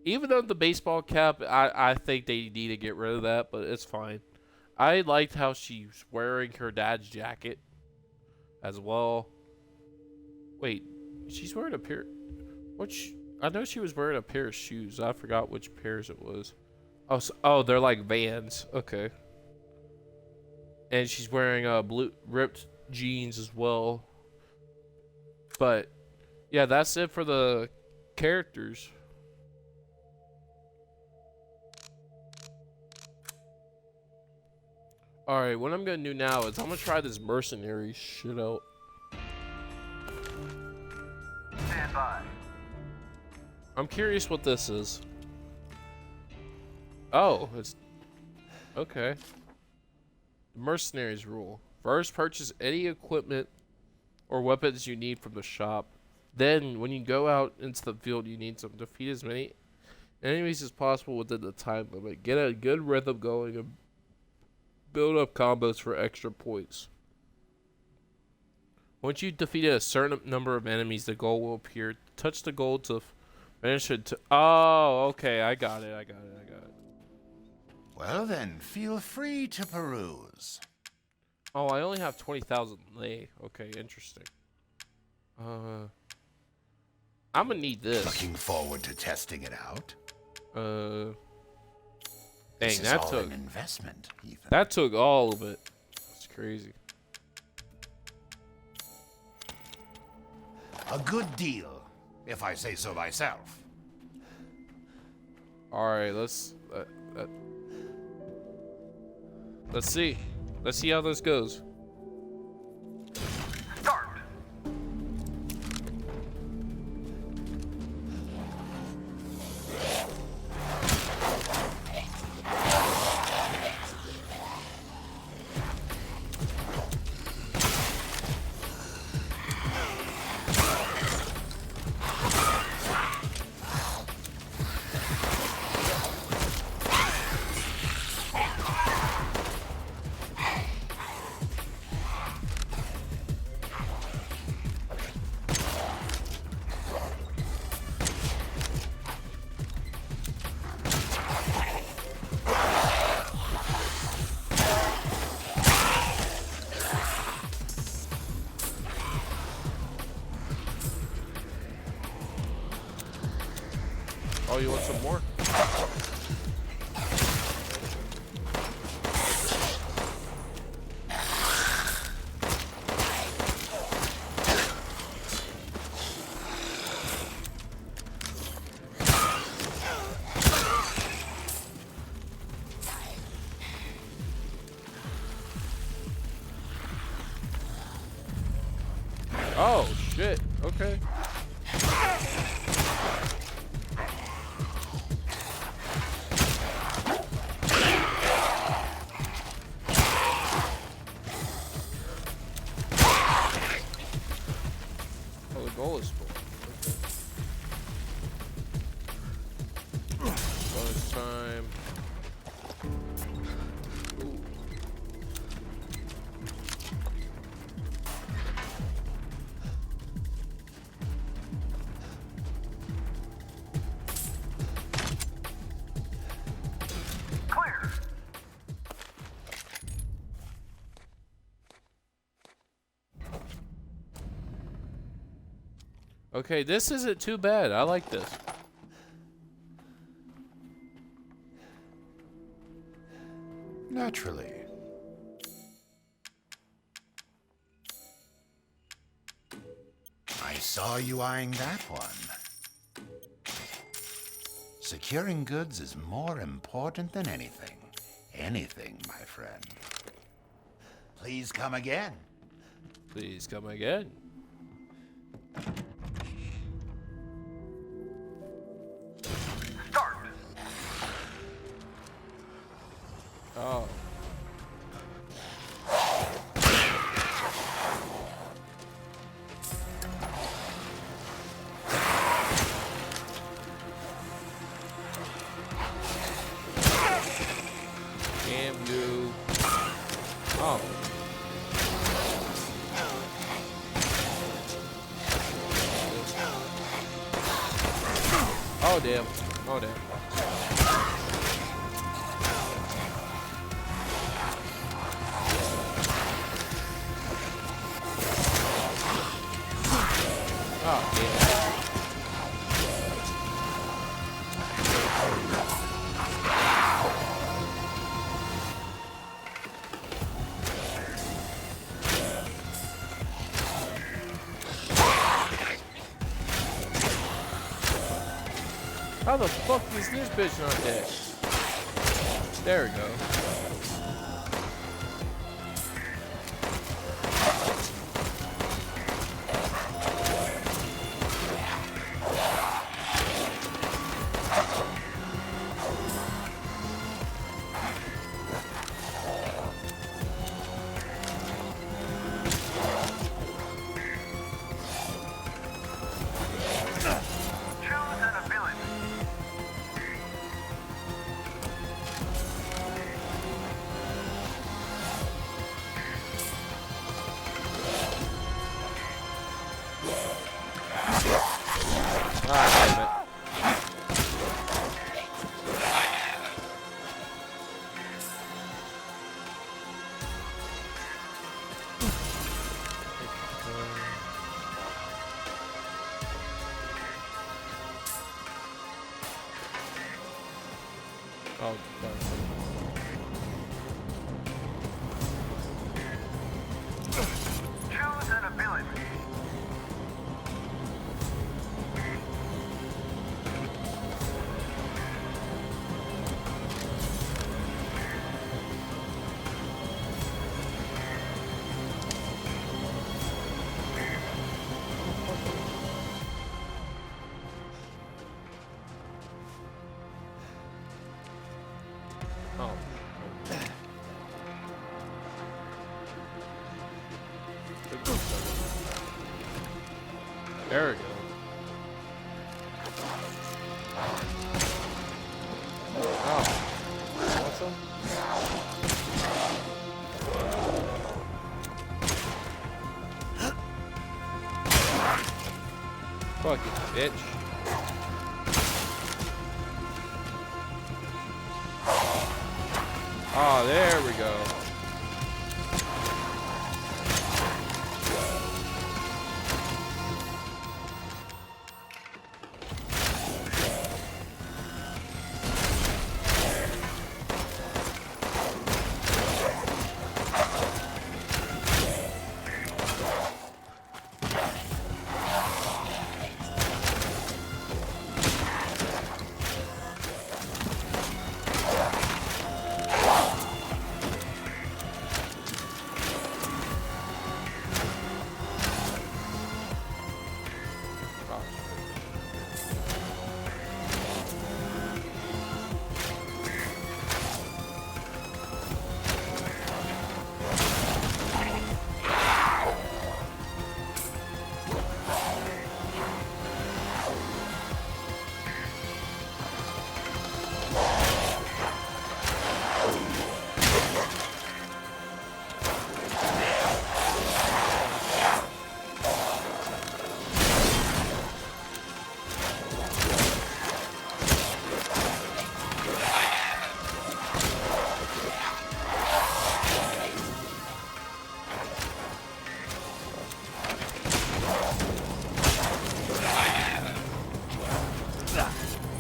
[SPEAKER 2] Even though the baseball cap, I think they need to get rid of that, but it's fine. I liked how she's wearing her dad's jacket as well. Wait, she's wearing a pair... I know she was wearing a pair of shoes. I forgot which pairs it was. Oh, they're like Vans. Okay. And she's wearing blue ripped jeans as well. But yeah, that's it for the characters. All right, what I'm gonna do now is I'm gonna try this mercenary shit out. Stand by. I'm curious what this is. Oh, it's... Okay. Mercenaries rule. First, purchase any equipment or weapons you need from the shop. Then, when you go out into the field, you need to defeat as many enemies as possible within the time limit. Get a good rhythm going and build up combos for extra points. Once you defeat a certain number of enemies, the goal will appear. Touch the goal to... Oh, okay, I got it.
[SPEAKER 3] Well then, feel free to peruse.
[SPEAKER 2] Oh, I only have 20,000 lei. Okay, interesting. I'm gonna need this.
[SPEAKER 3] Looking forward to testing it out? This
[SPEAKER 2] Dang,
[SPEAKER 3] is
[SPEAKER 2] that
[SPEAKER 3] all
[SPEAKER 2] took
[SPEAKER 3] an investment, Ethan.
[SPEAKER 2] that took all of it. It's crazy.
[SPEAKER 3] A good deal, if I say so myself.
[SPEAKER 2] All right, let's see. Let's see how this goes.
[SPEAKER 4] Start.
[SPEAKER 2] Oh, you want some more? Oh, shit. Okay. Oh, the goal is full. Okay. Bonus time. Ooh.
[SPEAKER 4] Clear.
[SPEAKER 2] Okay, this isn't too bad. I like this.
[SPEAKER 3] Naturally. I saw you eyeing that one. Securing goods is more important than anything. Anything, my friend. Please come again.
[SPEAKER 2] Please come again.
[SPEAKER 4] Start.
[SPEAKER 2] Oh. Damn you. Oh. Oh damn. Oh damn. Oh damn. How the fuck is this bitch not dead? There we go.
[SPEAKER 4] Choose an ability.
[SPEAKER 2] Oh, sorry.
[SPEAKER 4] Choose an ability.
[SPEAKER 2] Oh. There we go. Oh. Awesome. Fucking bitch. Oh, there we go.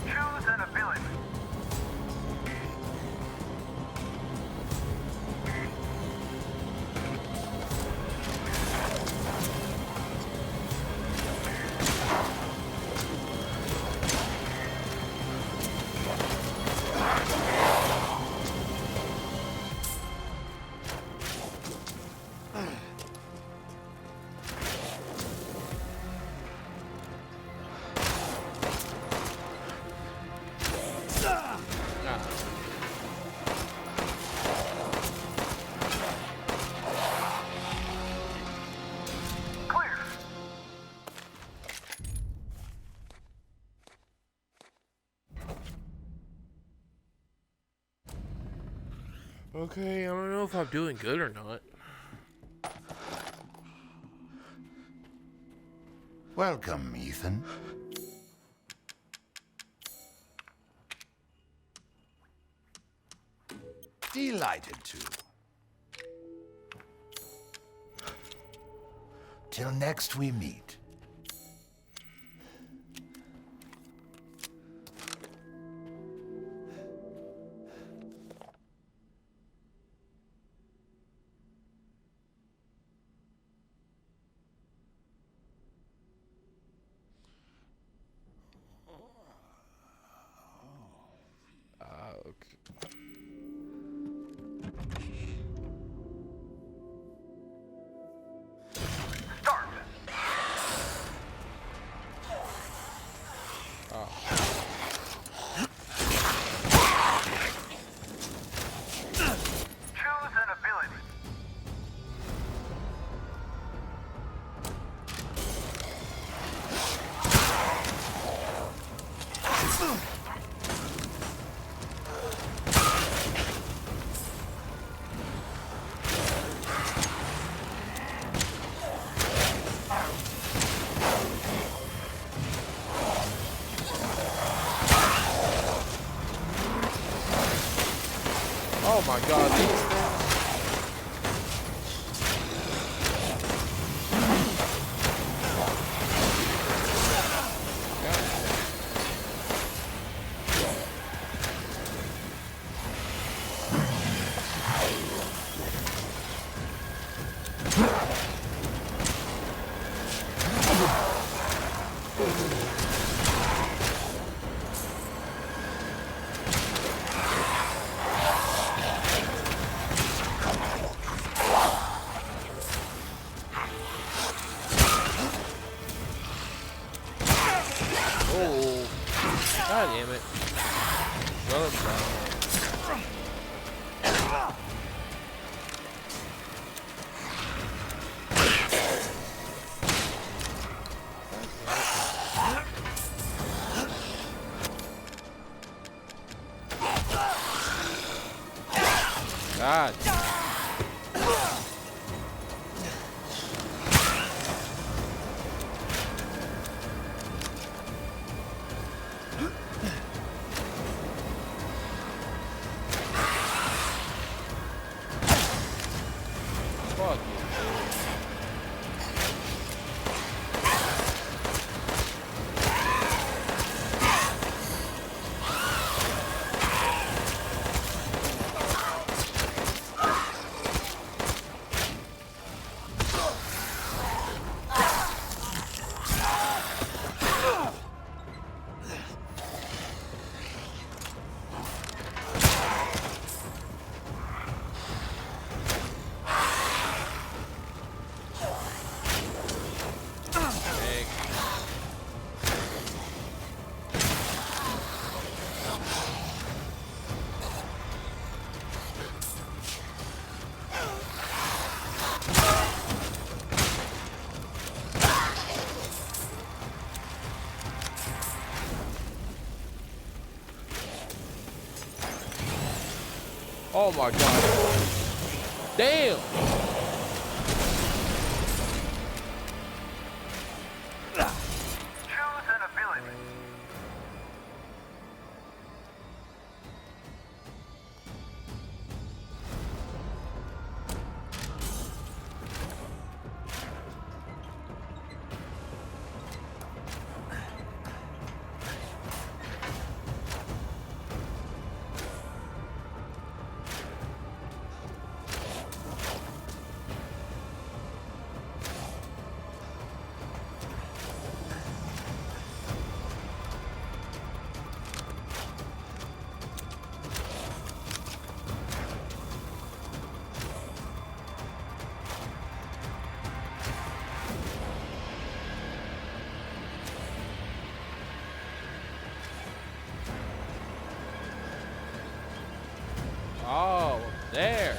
[SPEAKER 4] Choose an ability. Clear.
[SPEAKER 2] Okay, I don't know if I'm doing good or not.
[SPEAKER 3] Welcome, Ethan. Delighted to. Till next we meet.
[SPEAKER 2] Okay.
[SPEAKER 4] Start. Choose an ability.
[SPEAKER 2] Oh my god, these things. God. Fuck you. Oh my god. Damn!
[SPEAKER 4] Choose an ability.
[SPEAKER 2] Oh, there.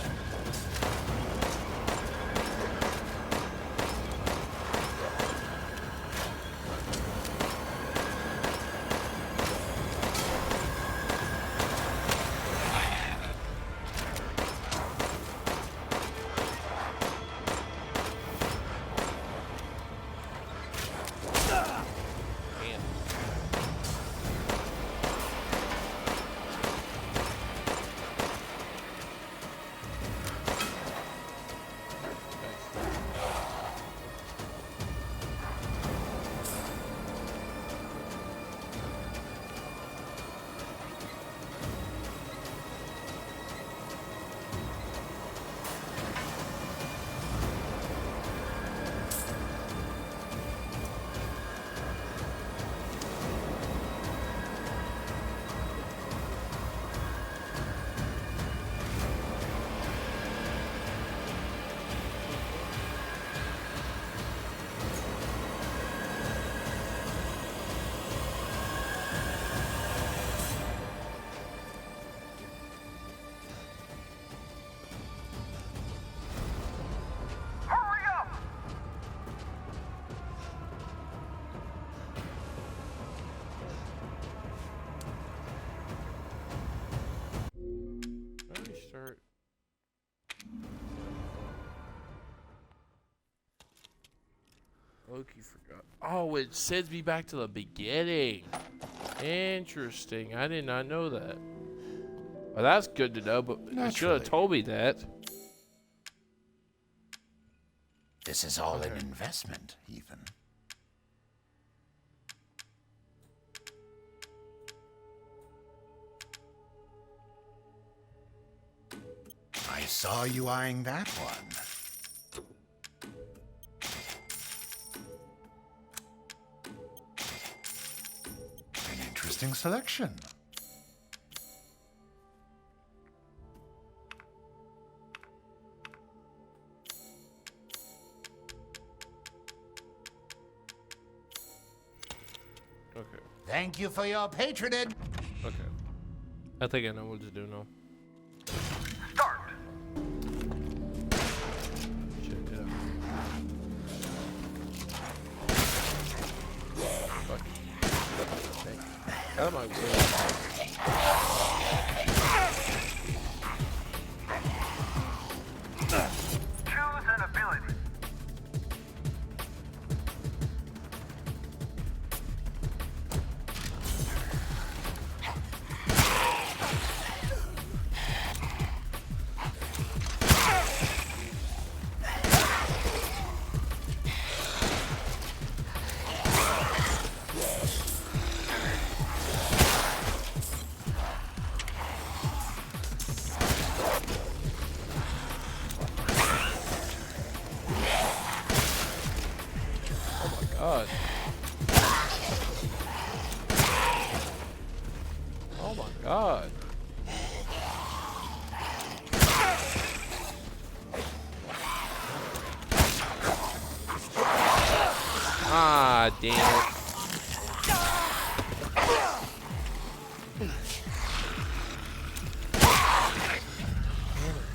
[SPEAKER 2] Damn.
[SPEAKER 4] Hurry up!
[SPEAKER 2] Let me start. Loki forgot. Oh, it sends me back to the beginning. Interesting. I did not know that. Well, that's good to know, but it should have
[SPEAKER 3] Naturally.
[SPEAKER 2] told me that.
[SPEAKER 3] This is all an
[SPEAKER 2] Okay.
[SPEAKER 3] investment, Ethan. I saw you eyeing that one. An interesting selection.
[SPEAKER 2] Okay.
[SPEAKER 3] Thank you for your patronage.
[SPEAKER 2] Okay. I think I know what to do now.
[SPEAKER 4] Start.
[SPEAKER 2] Check it out. Fuck. Out of my way. damn it.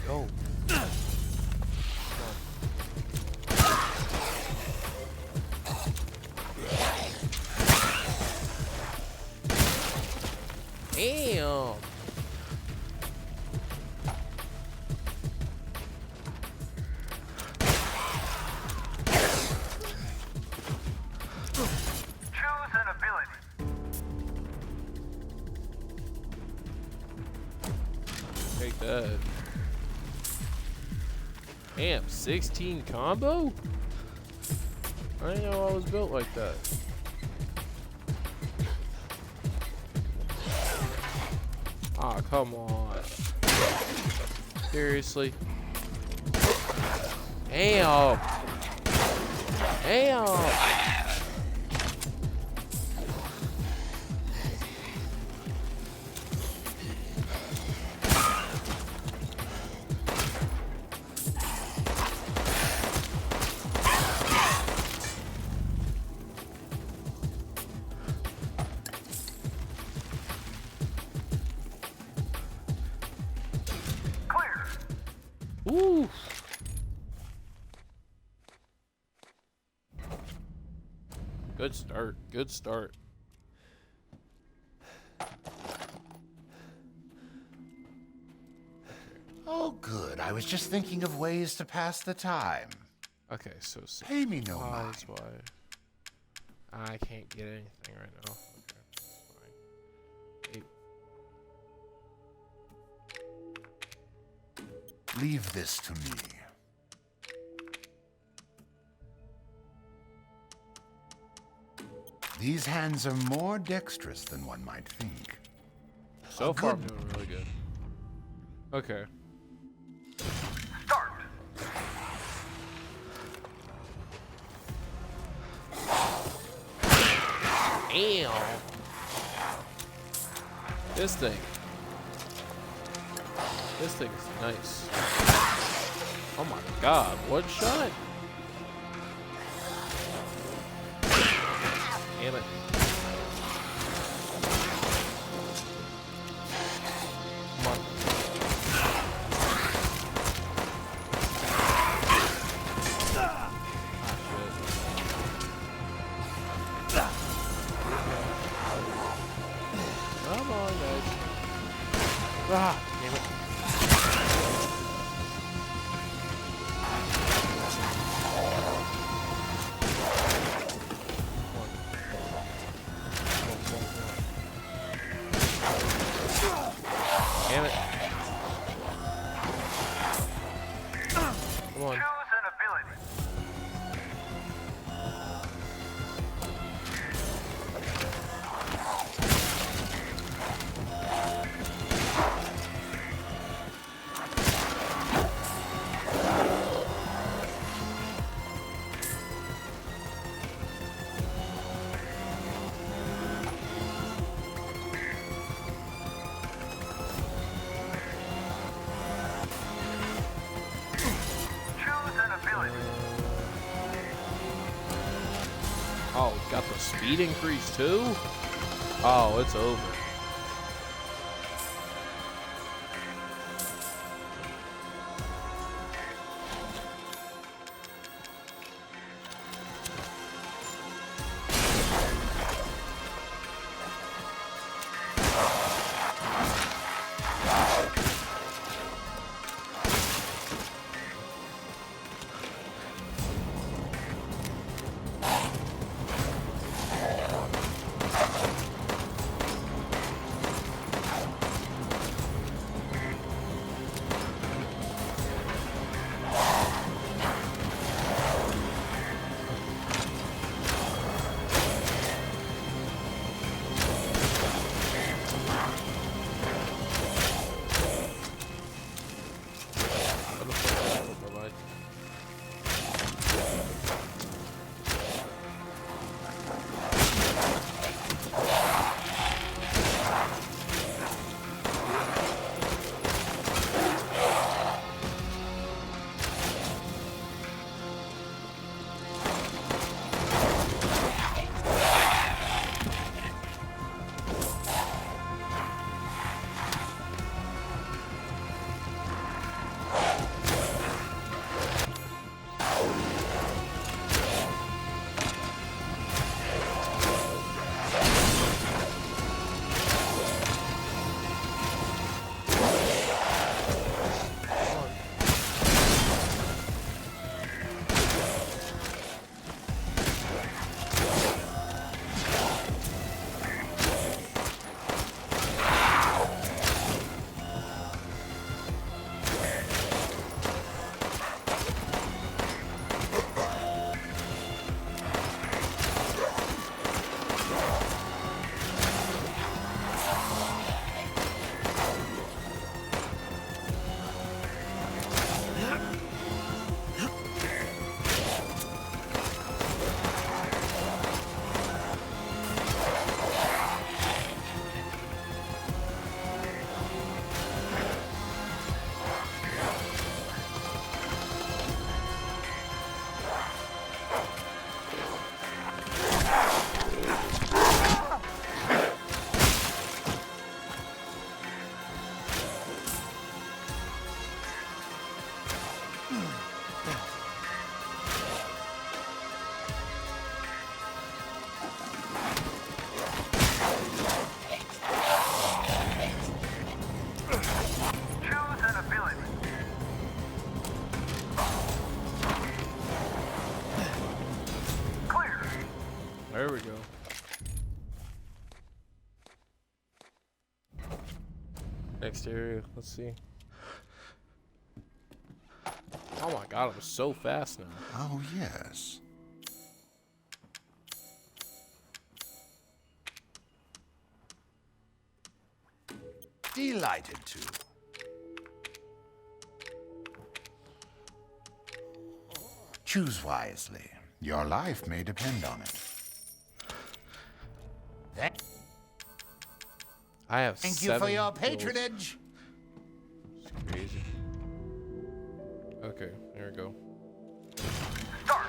[SPEAKER 2] Go. Damn.
[SPEAKER 4] Choose an ability.
[SPEAKER 2] Take that. Damn, 16 combo? I didn't know I was built like that. Ah, come on. Seriously? Damn. Damn.
[SPEAKER 4] Clear.
[SPEAKER 2] Ooh. Good start. Good start.
[SPEAKER 3] Oh, good. I was just thinking of ways to pass the time.
[SPEAKER 2] Okay, so
[SPEAKER 3] Pay me no
[SPEAKER 2] why?
[SPEAKER 3] mind.
[SPEAKER 2] I can't get anything right now. Okay, that's fine. Eight.
[SPEAKER 3] Leave this to me. These hands are more dexterous than one might think.
[SPEAKER 2] So
[SPEAKER 3] A
[SPEAKER 2] far, I'm
[SPEAKER 3] good
[SPEAKER 2] doing really good. Okay.
[SPEAKER 4] Start.
[SPEAKER 2] Damn. This thing. This thing is nice. Oh my god, one shot? Damn it. Come on. Ah, shit. Come on, guys. Ah, damn it. Damn it. Come on.
[SPEAKER 4] Choose an ability. Choose an ability.
[SPEAKER 2] Oh, got the speed increase too? Oh, it's over. next area. Let's see. Oh my god, I'm so fast now.
[SPEAKER 3] Oh, yes. Delighted to. Choose wisely. Your life may depend on it.
[SPEAKER 2] I have
[SPEAKER 3] Thank you for your
[SPEAKER 2] kills.
[SPEAKER 3] patronage.
[SPEAKER 2] It's crazy. Okay, there we go.
[SPEAKER 4] Start.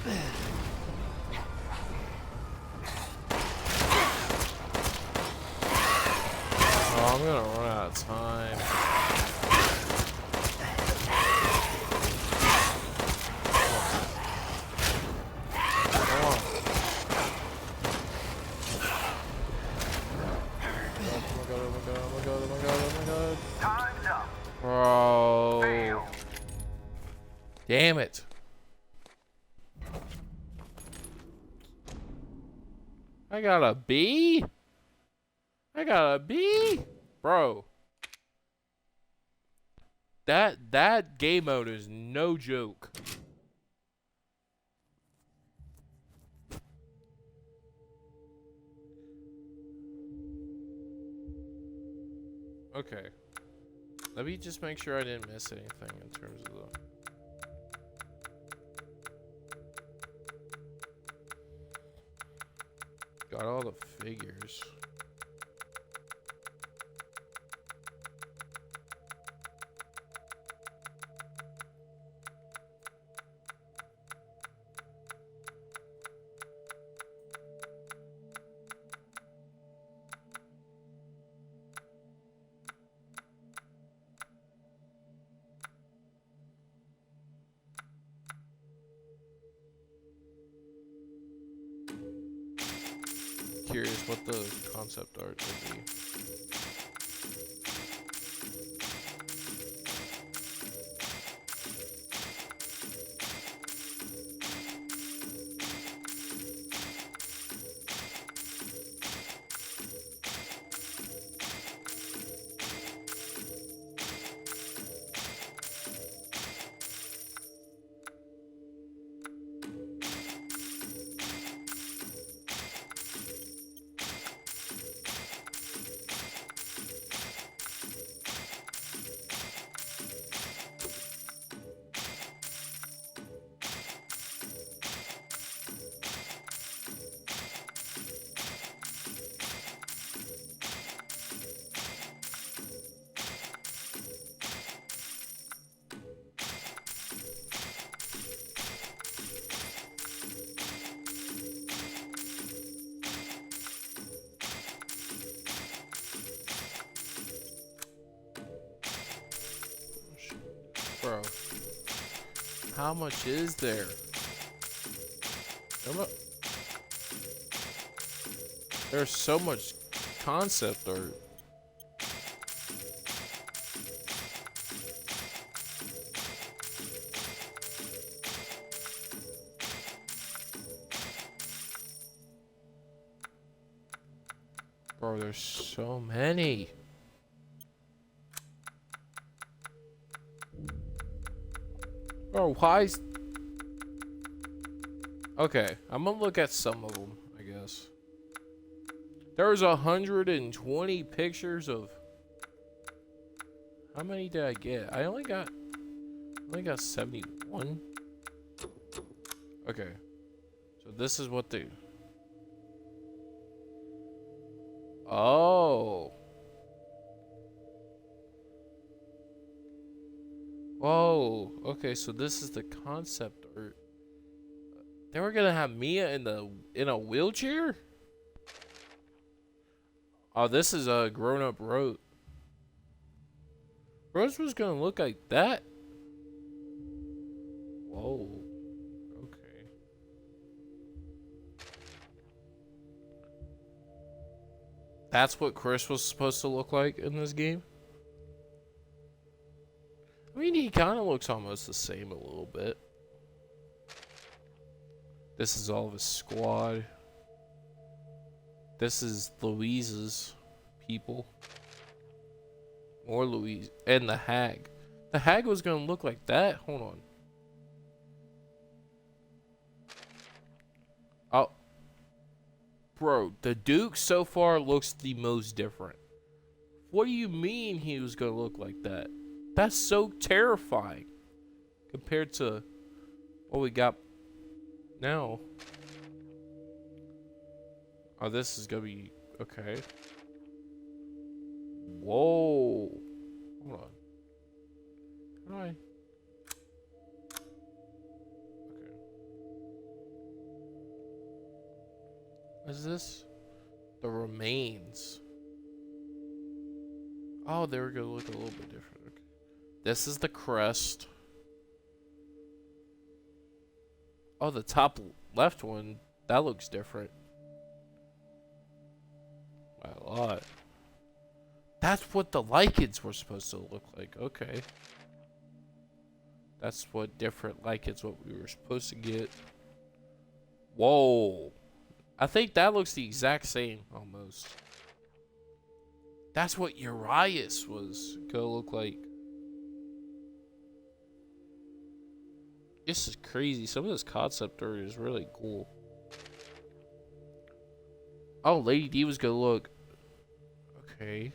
[SPEAKER 2] Oh, I'm gonna run out of time. Come on. Oh my god.
[SPEAKER 4] Time's up.
[SPEAKER 2] Bro.
[SPEAKER 4] Fail.
[SPEAKER 2] Damn it. I got a B? I got a B? Bro. That game mode is no joke. Okay. Let me just make sure I didn't miss anything in terms of the... Got all the figures. Curious what the concept art would be. Bro, how much is there? There's so much concept art. Bro, there's so many. Bro, why is... Okay, I'm gonna look at some of them, I guess. There's 120 pictures of... How many did I get? I only got 71. Okay. So this is what they... Oh. Whoa. Okay, so this is the concept art. They were gonna have Mia in a wheelchair? Oh, this is a grown-up Rose. Rose was gonna look like that. Whoa. Okay. That's what Chris was supposed to look like in this game? I mean, he kind of looks almost the same a little bit. This is all of his squad. This is Louise's people. More Louise. And the hag. The hag was going to look like that? Hold on. Oh. Bro, the Duke so far looks the most different. What do you mean he was going to look like that? That's so terrifying. Compared to what we got now. Oh, this is gonna be okay. Whoa. Hold on. How do I? Okay. is this? The remains. Oh, they were gonna look a little bit different. Okay. This is the crest. Oh, the top left one, that looks different. By a lot. That's what the lichens were supposed to look like. Okay. That's what different lichens, what we were supposed to get. Whoa. I think that looks the exact same, almost. That's what Urias was gonna look like. This is crazy. Some of this concept art is really cool. Oh, Lady D was gonna look. Okay.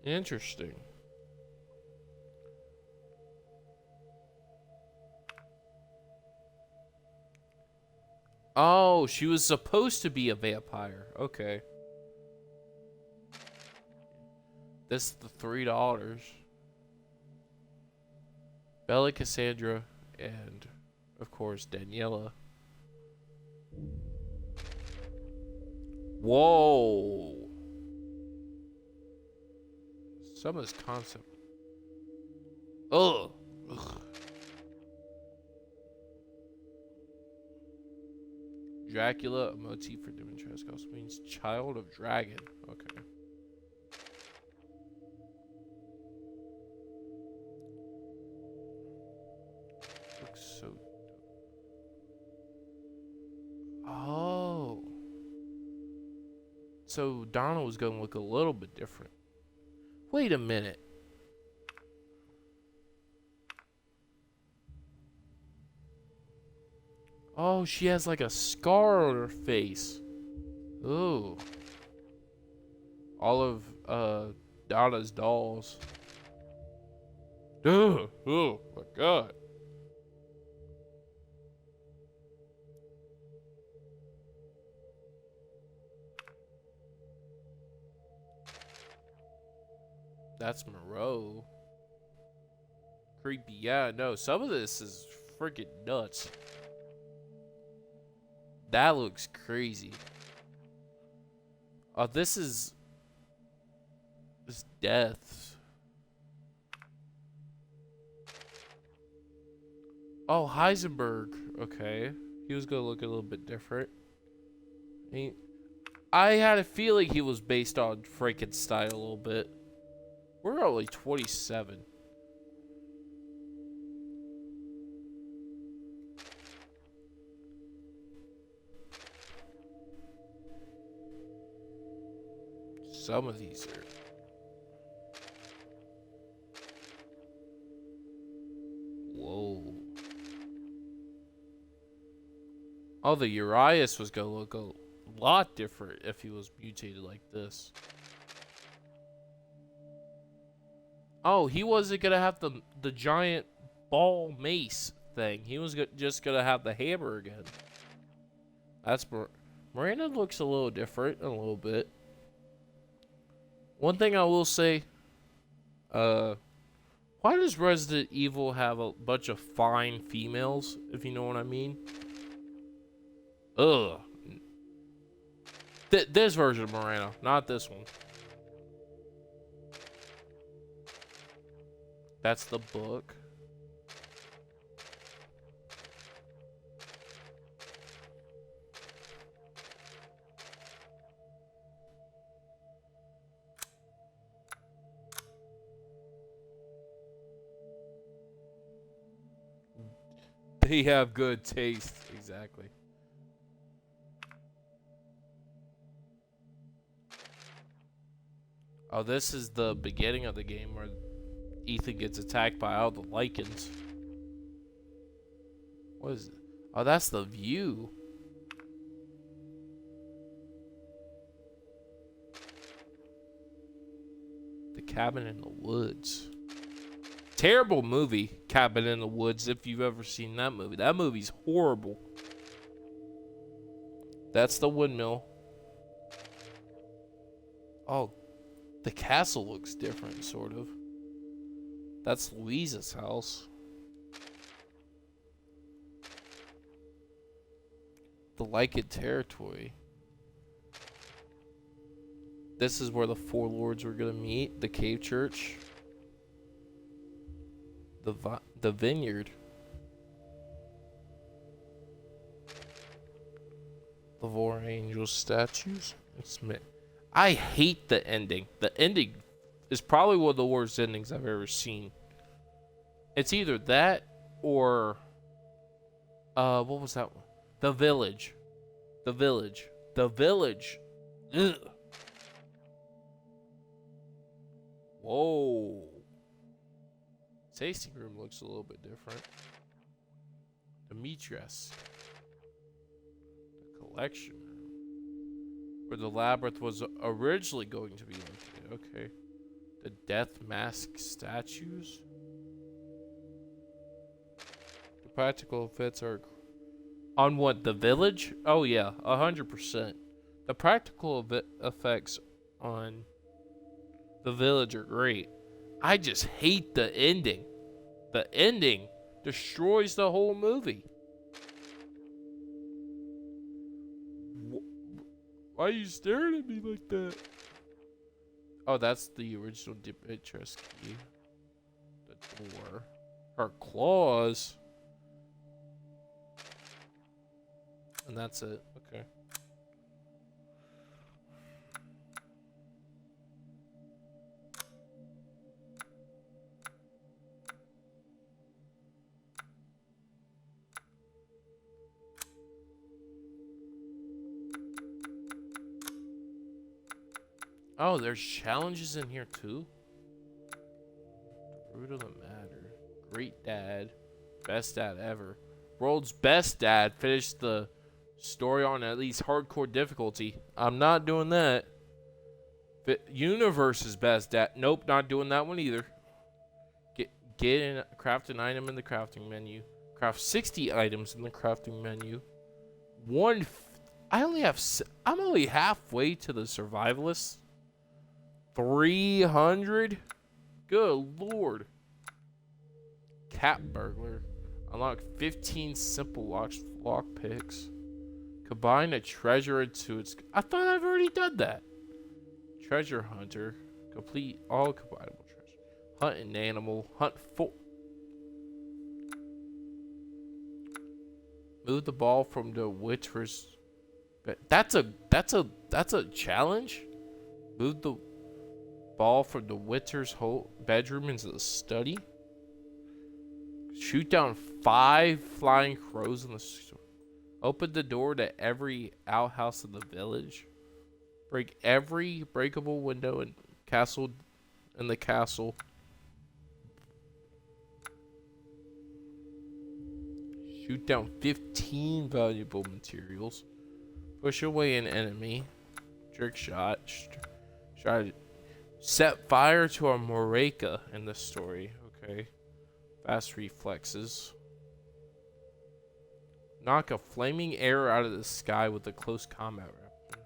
[SPEAKER 2] Interesting. Oh, she was supposed to be a vampire. Okay. This is the $3. Bella, Cassandra, and of course Daniela. Whoa. Some of this concept. Ugh. Dracula, a motif for Dimitrescu, also means child of dragon. Okay. Looks so dope. Oh. So Donna was going to look a little bit different. Wait a minute. Oh, she has like a scar on her face. Ooh. All of Donna's dolls. Ugh. Oh my god. That's Moreau. Creepy. Yeah, no, some of this is freaking nuts. That looks crazy. Oh, this is death. Oh, Heisenberg. Okay. He was gonna look a little bit different. I had a feeling he was based on Frankenstein a little bit. We're only 27. Some of these are... Whoa. Oh, the Urias was gonna look a lot different if he was mutated like this. Oh, he wasn't gonna have the giant ball mace thing. He was just gonna have the hammer again. That's Miranda looks a little different, a little bit. One thing I will say, why does Resident Evil have a bunch of fine females, if you know what I mean? Ugh. This version of Miranda, not this one. That's the book. They have good taste, exactly. Oh, this is the beginning of the game where Ethan gets attacked by all the lichens. What is it? Oh, that's the view. The Cabin in the Woods. Terrible movie, Cabin in the Woods, if you've ever seen that movie. That movie's horrible. That's the windmill. Oh, the castle looks different, sort of. That's Louisa's house. the Lycan territory. This is where the four lords were gonna meet. The cave church. The vineyard. The four angel statues. I hate the ending. The ending is probably one of the worst endings I've ever seen. It's either that or what was that one? The Village. The Village. The Village. Ugh. Whoa. Tasting room looks a little bit different. Demetrius. The collection room. Where the labyrinth was originally going to be located. Okay. The death mask statues. The practical effects are on what? The Village? Oh yeah, 100%. The practical effects on The Village are great. I just hate the ending. The ending destroys the whole movie. Why are you staring at me like that? Oh, that's the original Demetrius key. The door. Her claws. And that's it. Okay. Oh, there's challenges in here too? The root of the matter. Great dad. Best dad ever. World's best dad. Finished the story on at least hardcore difficulty. I'm not doing that. Universe's best dad. Nope, not doing that one either. Get in, craft an item in the crafting menu. Craft 60 items in the crafting menu. I'm only halfway to the survivalist. 300? Good lord. Cat burglar. Unlock 15 simple lock picks. Combine a treasure into its... I thought I've already done that. Treasure hunter. Complete all combinable treasure. Hunt an animal. Hunt 4. Move the ball from the witcher's... That's a challenge? Move the ball from the witcher's whole bedroom into the study. Shoot down 5 flying crows in the store. Open the door to every outhouse in the village. Break every breakable window in the castle. Shoot down 15 valuable materials. Push away an enemy. Trick shot. Set fire to a Moreka in the story. Okay. Fast reflexes. Knock a flaming arrow out of the sky with a close combat weapon.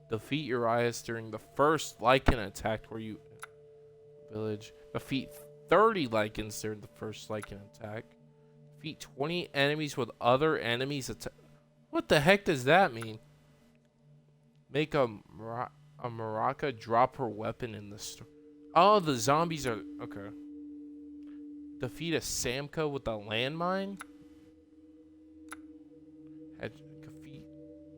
[SPEAKER 2] Defeat Urias during the first Lycan attack where you... Village. Defeat 30 Lycans during the first Lycan attack. Defeat 20 enemies with other enemies attack. What the heck does that mean? Make a Moreka drop her weapon in the store. Oh, the zombies are... Okay. Defeat a Samka with a landmine? Defeat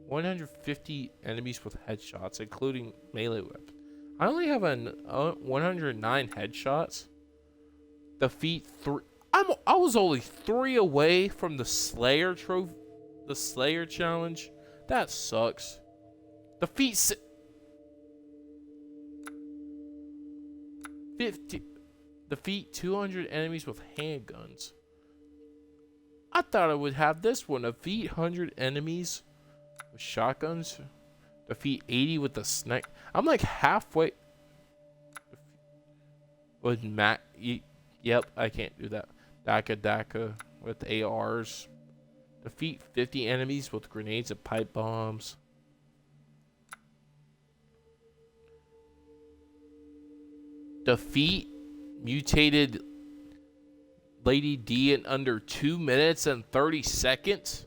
[SPEAKER 2] 150 enemies with headshots, including melee weapons. I only have 109 headshots. Defeat 3... I was only 3 away from the Slayer trophy. The Slayer challenge. That sucks. Defeat 50. Defeat 200 enemies with handguns. I thought I would have this one. Defeat 100 enemies with shotguns. Defeat 80 with the sniper. I'm like halfway. With Yep, I can't do that. Daka with ARs. Defeat 50 enemies with grenades and pipe bombs. Defeat mutated Lady D in under 2 minutes and 30 seconds.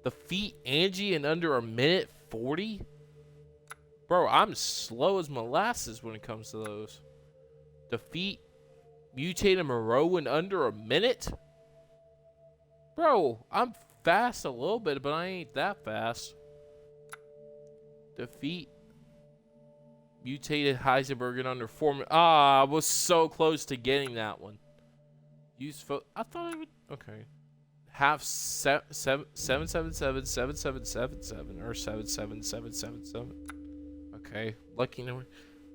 [SPEAKER 2] Defeat Angie in under a minute 40? Bro, I'm slow as molasses when it comes to those. Defeat Mutate a Moreau in under a minute? Bro, I'm fast a little bit, but I ain't that fast. Defeat Mutated Heisenberg in under 4 minutes. Ah, I was so close to getting that one. Use I thought I would. Okay. Have 777 7777 or 77777. Okay. Lucky number.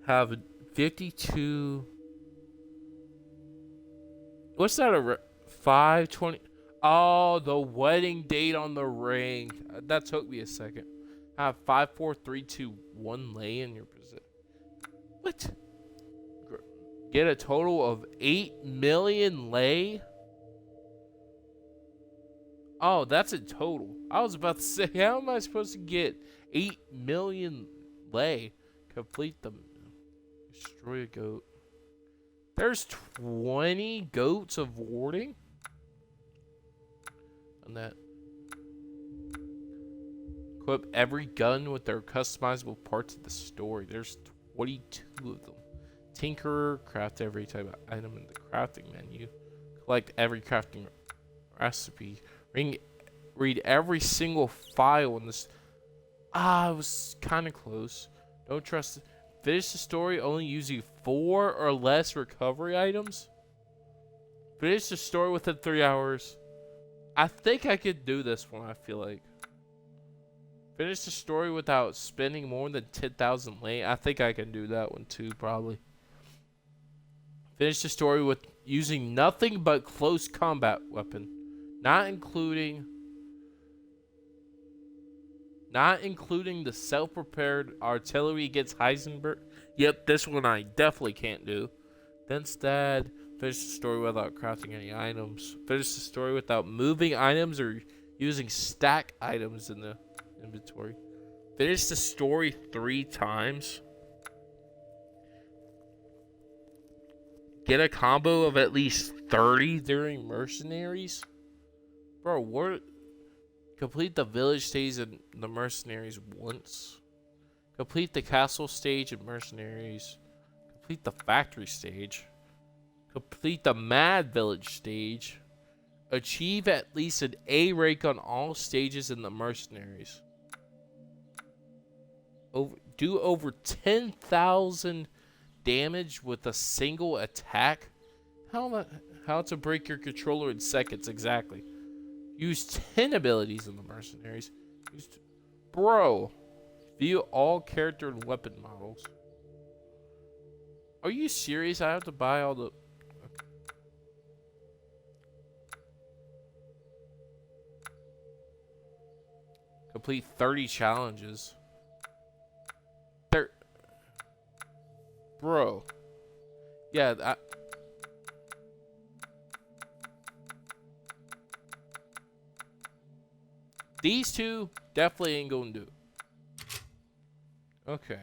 [SPEAKER 2] Have 52. What's that? 520. Oh, the wedding date on the ring. That took me a second. Have 54321 lay in your position. What? Get a total of 8 million lay? Oh, that's a total. I was about to say, how am I supposed to get 8 million lay? Complete the destroy a goat. There's 20 goats of warding? On that. Equip every gun with their customizable parts of the story. There's 22 of them. Tinkerer, craft every type of item in the crafting menu. Collect every crafting recipe. Read every single file in this. Ah, it was kind of close. Don't trust it. Finish the story only using 4 or less recovery items. Finish the story within 3 hours. I think I could do this one, I feel like. Finish the story without spending more than 10,000 lane. I think I can do that one too, probably. Finish the story with using nothing but close combat weapon. Not including the self-prepared artillery against Heisenberg. Yep, this one I definitely can't do. Then instead, finish the story without crafting any items. Finish the story without moving items or using stack items in the inventory. Finish the story 3 times. Get a combo of at least 30 during Mercenaries. Bro, what? Complete the village stage in the Mercenaries once. Complete the castle stage in Mercenaries. Complete the factory stage. Complete the Mad Village stage. Achieve at least an A rank on all stages in the Mercenaries. Do over 10,000 damage with a single attack. How to break your controller in seconds exactly. Use 10 abilities in the Mercenaries. Bro. View all character and weapon models. Are you serious? I have to buy all the... Complete 30 challenges. Bro. Yeah, these two definitely ain't gonna do. Okay.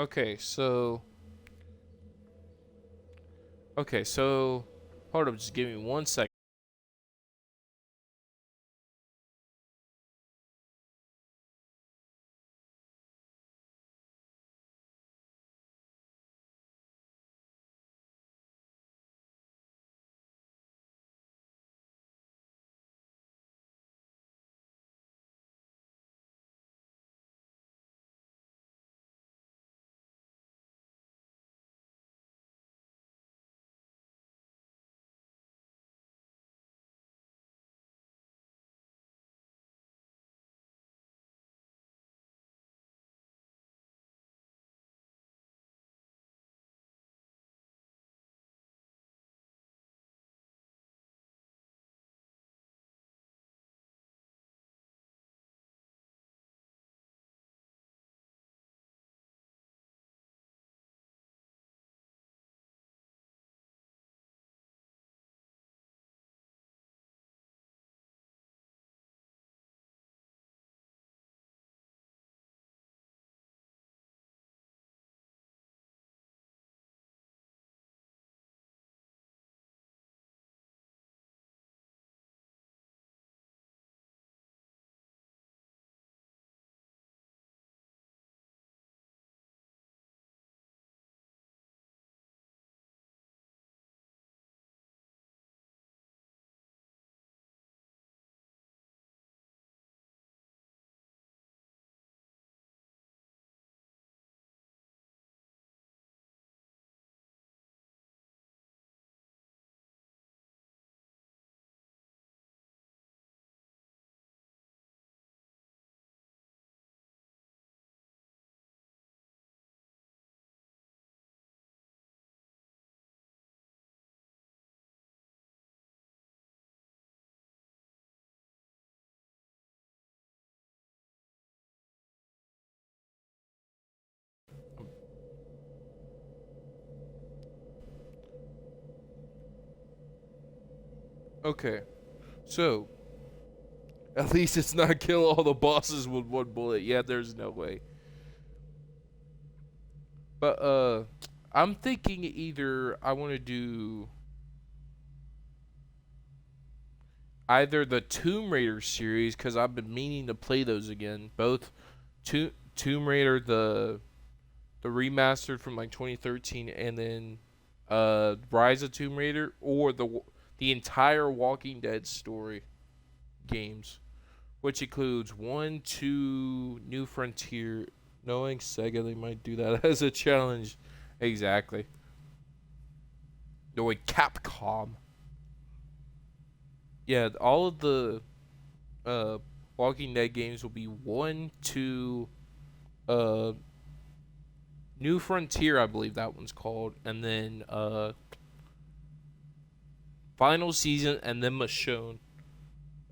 [SPEAKER 2] Okay, so... Hold up, just give me 1 second. Okay, so at least it's not kill all the bosses with one bullet. Yeah, there's no way. But I'm thinking either I want to do either the Tomb Raider series because I've been meaning to play those again. Both Tomb Raider the remastered from like 2013 and then Rise of Tomb Raider or the entire Walking Dead story games, which includes 1, 2, New Frontier. Knowing Sega, they might do that as a challenge. Exactly. Knowing Capcom. Yeah, all of the Walking Dead games will be 1, 2, New Frontier, I believe that one's called, and then Final Season, and then Michonne.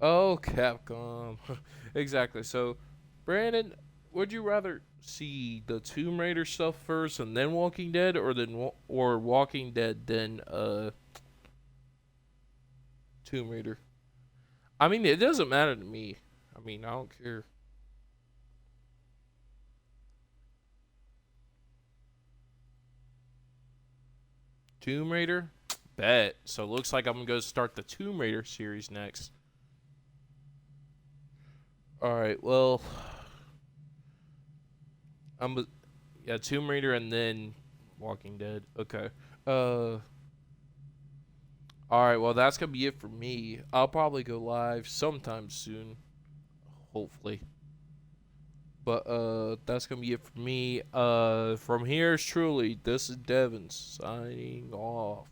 [SPEAKER 2] Oh, Capcom. Exactly. So, Brandon, would you rather see the Tomb Raider stuff first and then Walking Dead, or Walking Dead then Tomb Raider? I mean, it doesn't matter to me. I mean, I don't care. Tomb Raider? Bet. So, it looks like I'm going to go start the Tomb Raider series next. Alright, well, yeah, Tomb Raider and then Walking Dead. Okay. Alright, well, that's going to be it for me. I'll probably go live sometime soon. Hopefully. But, that's going to be it for me. From here, truly, this is Devin signing off.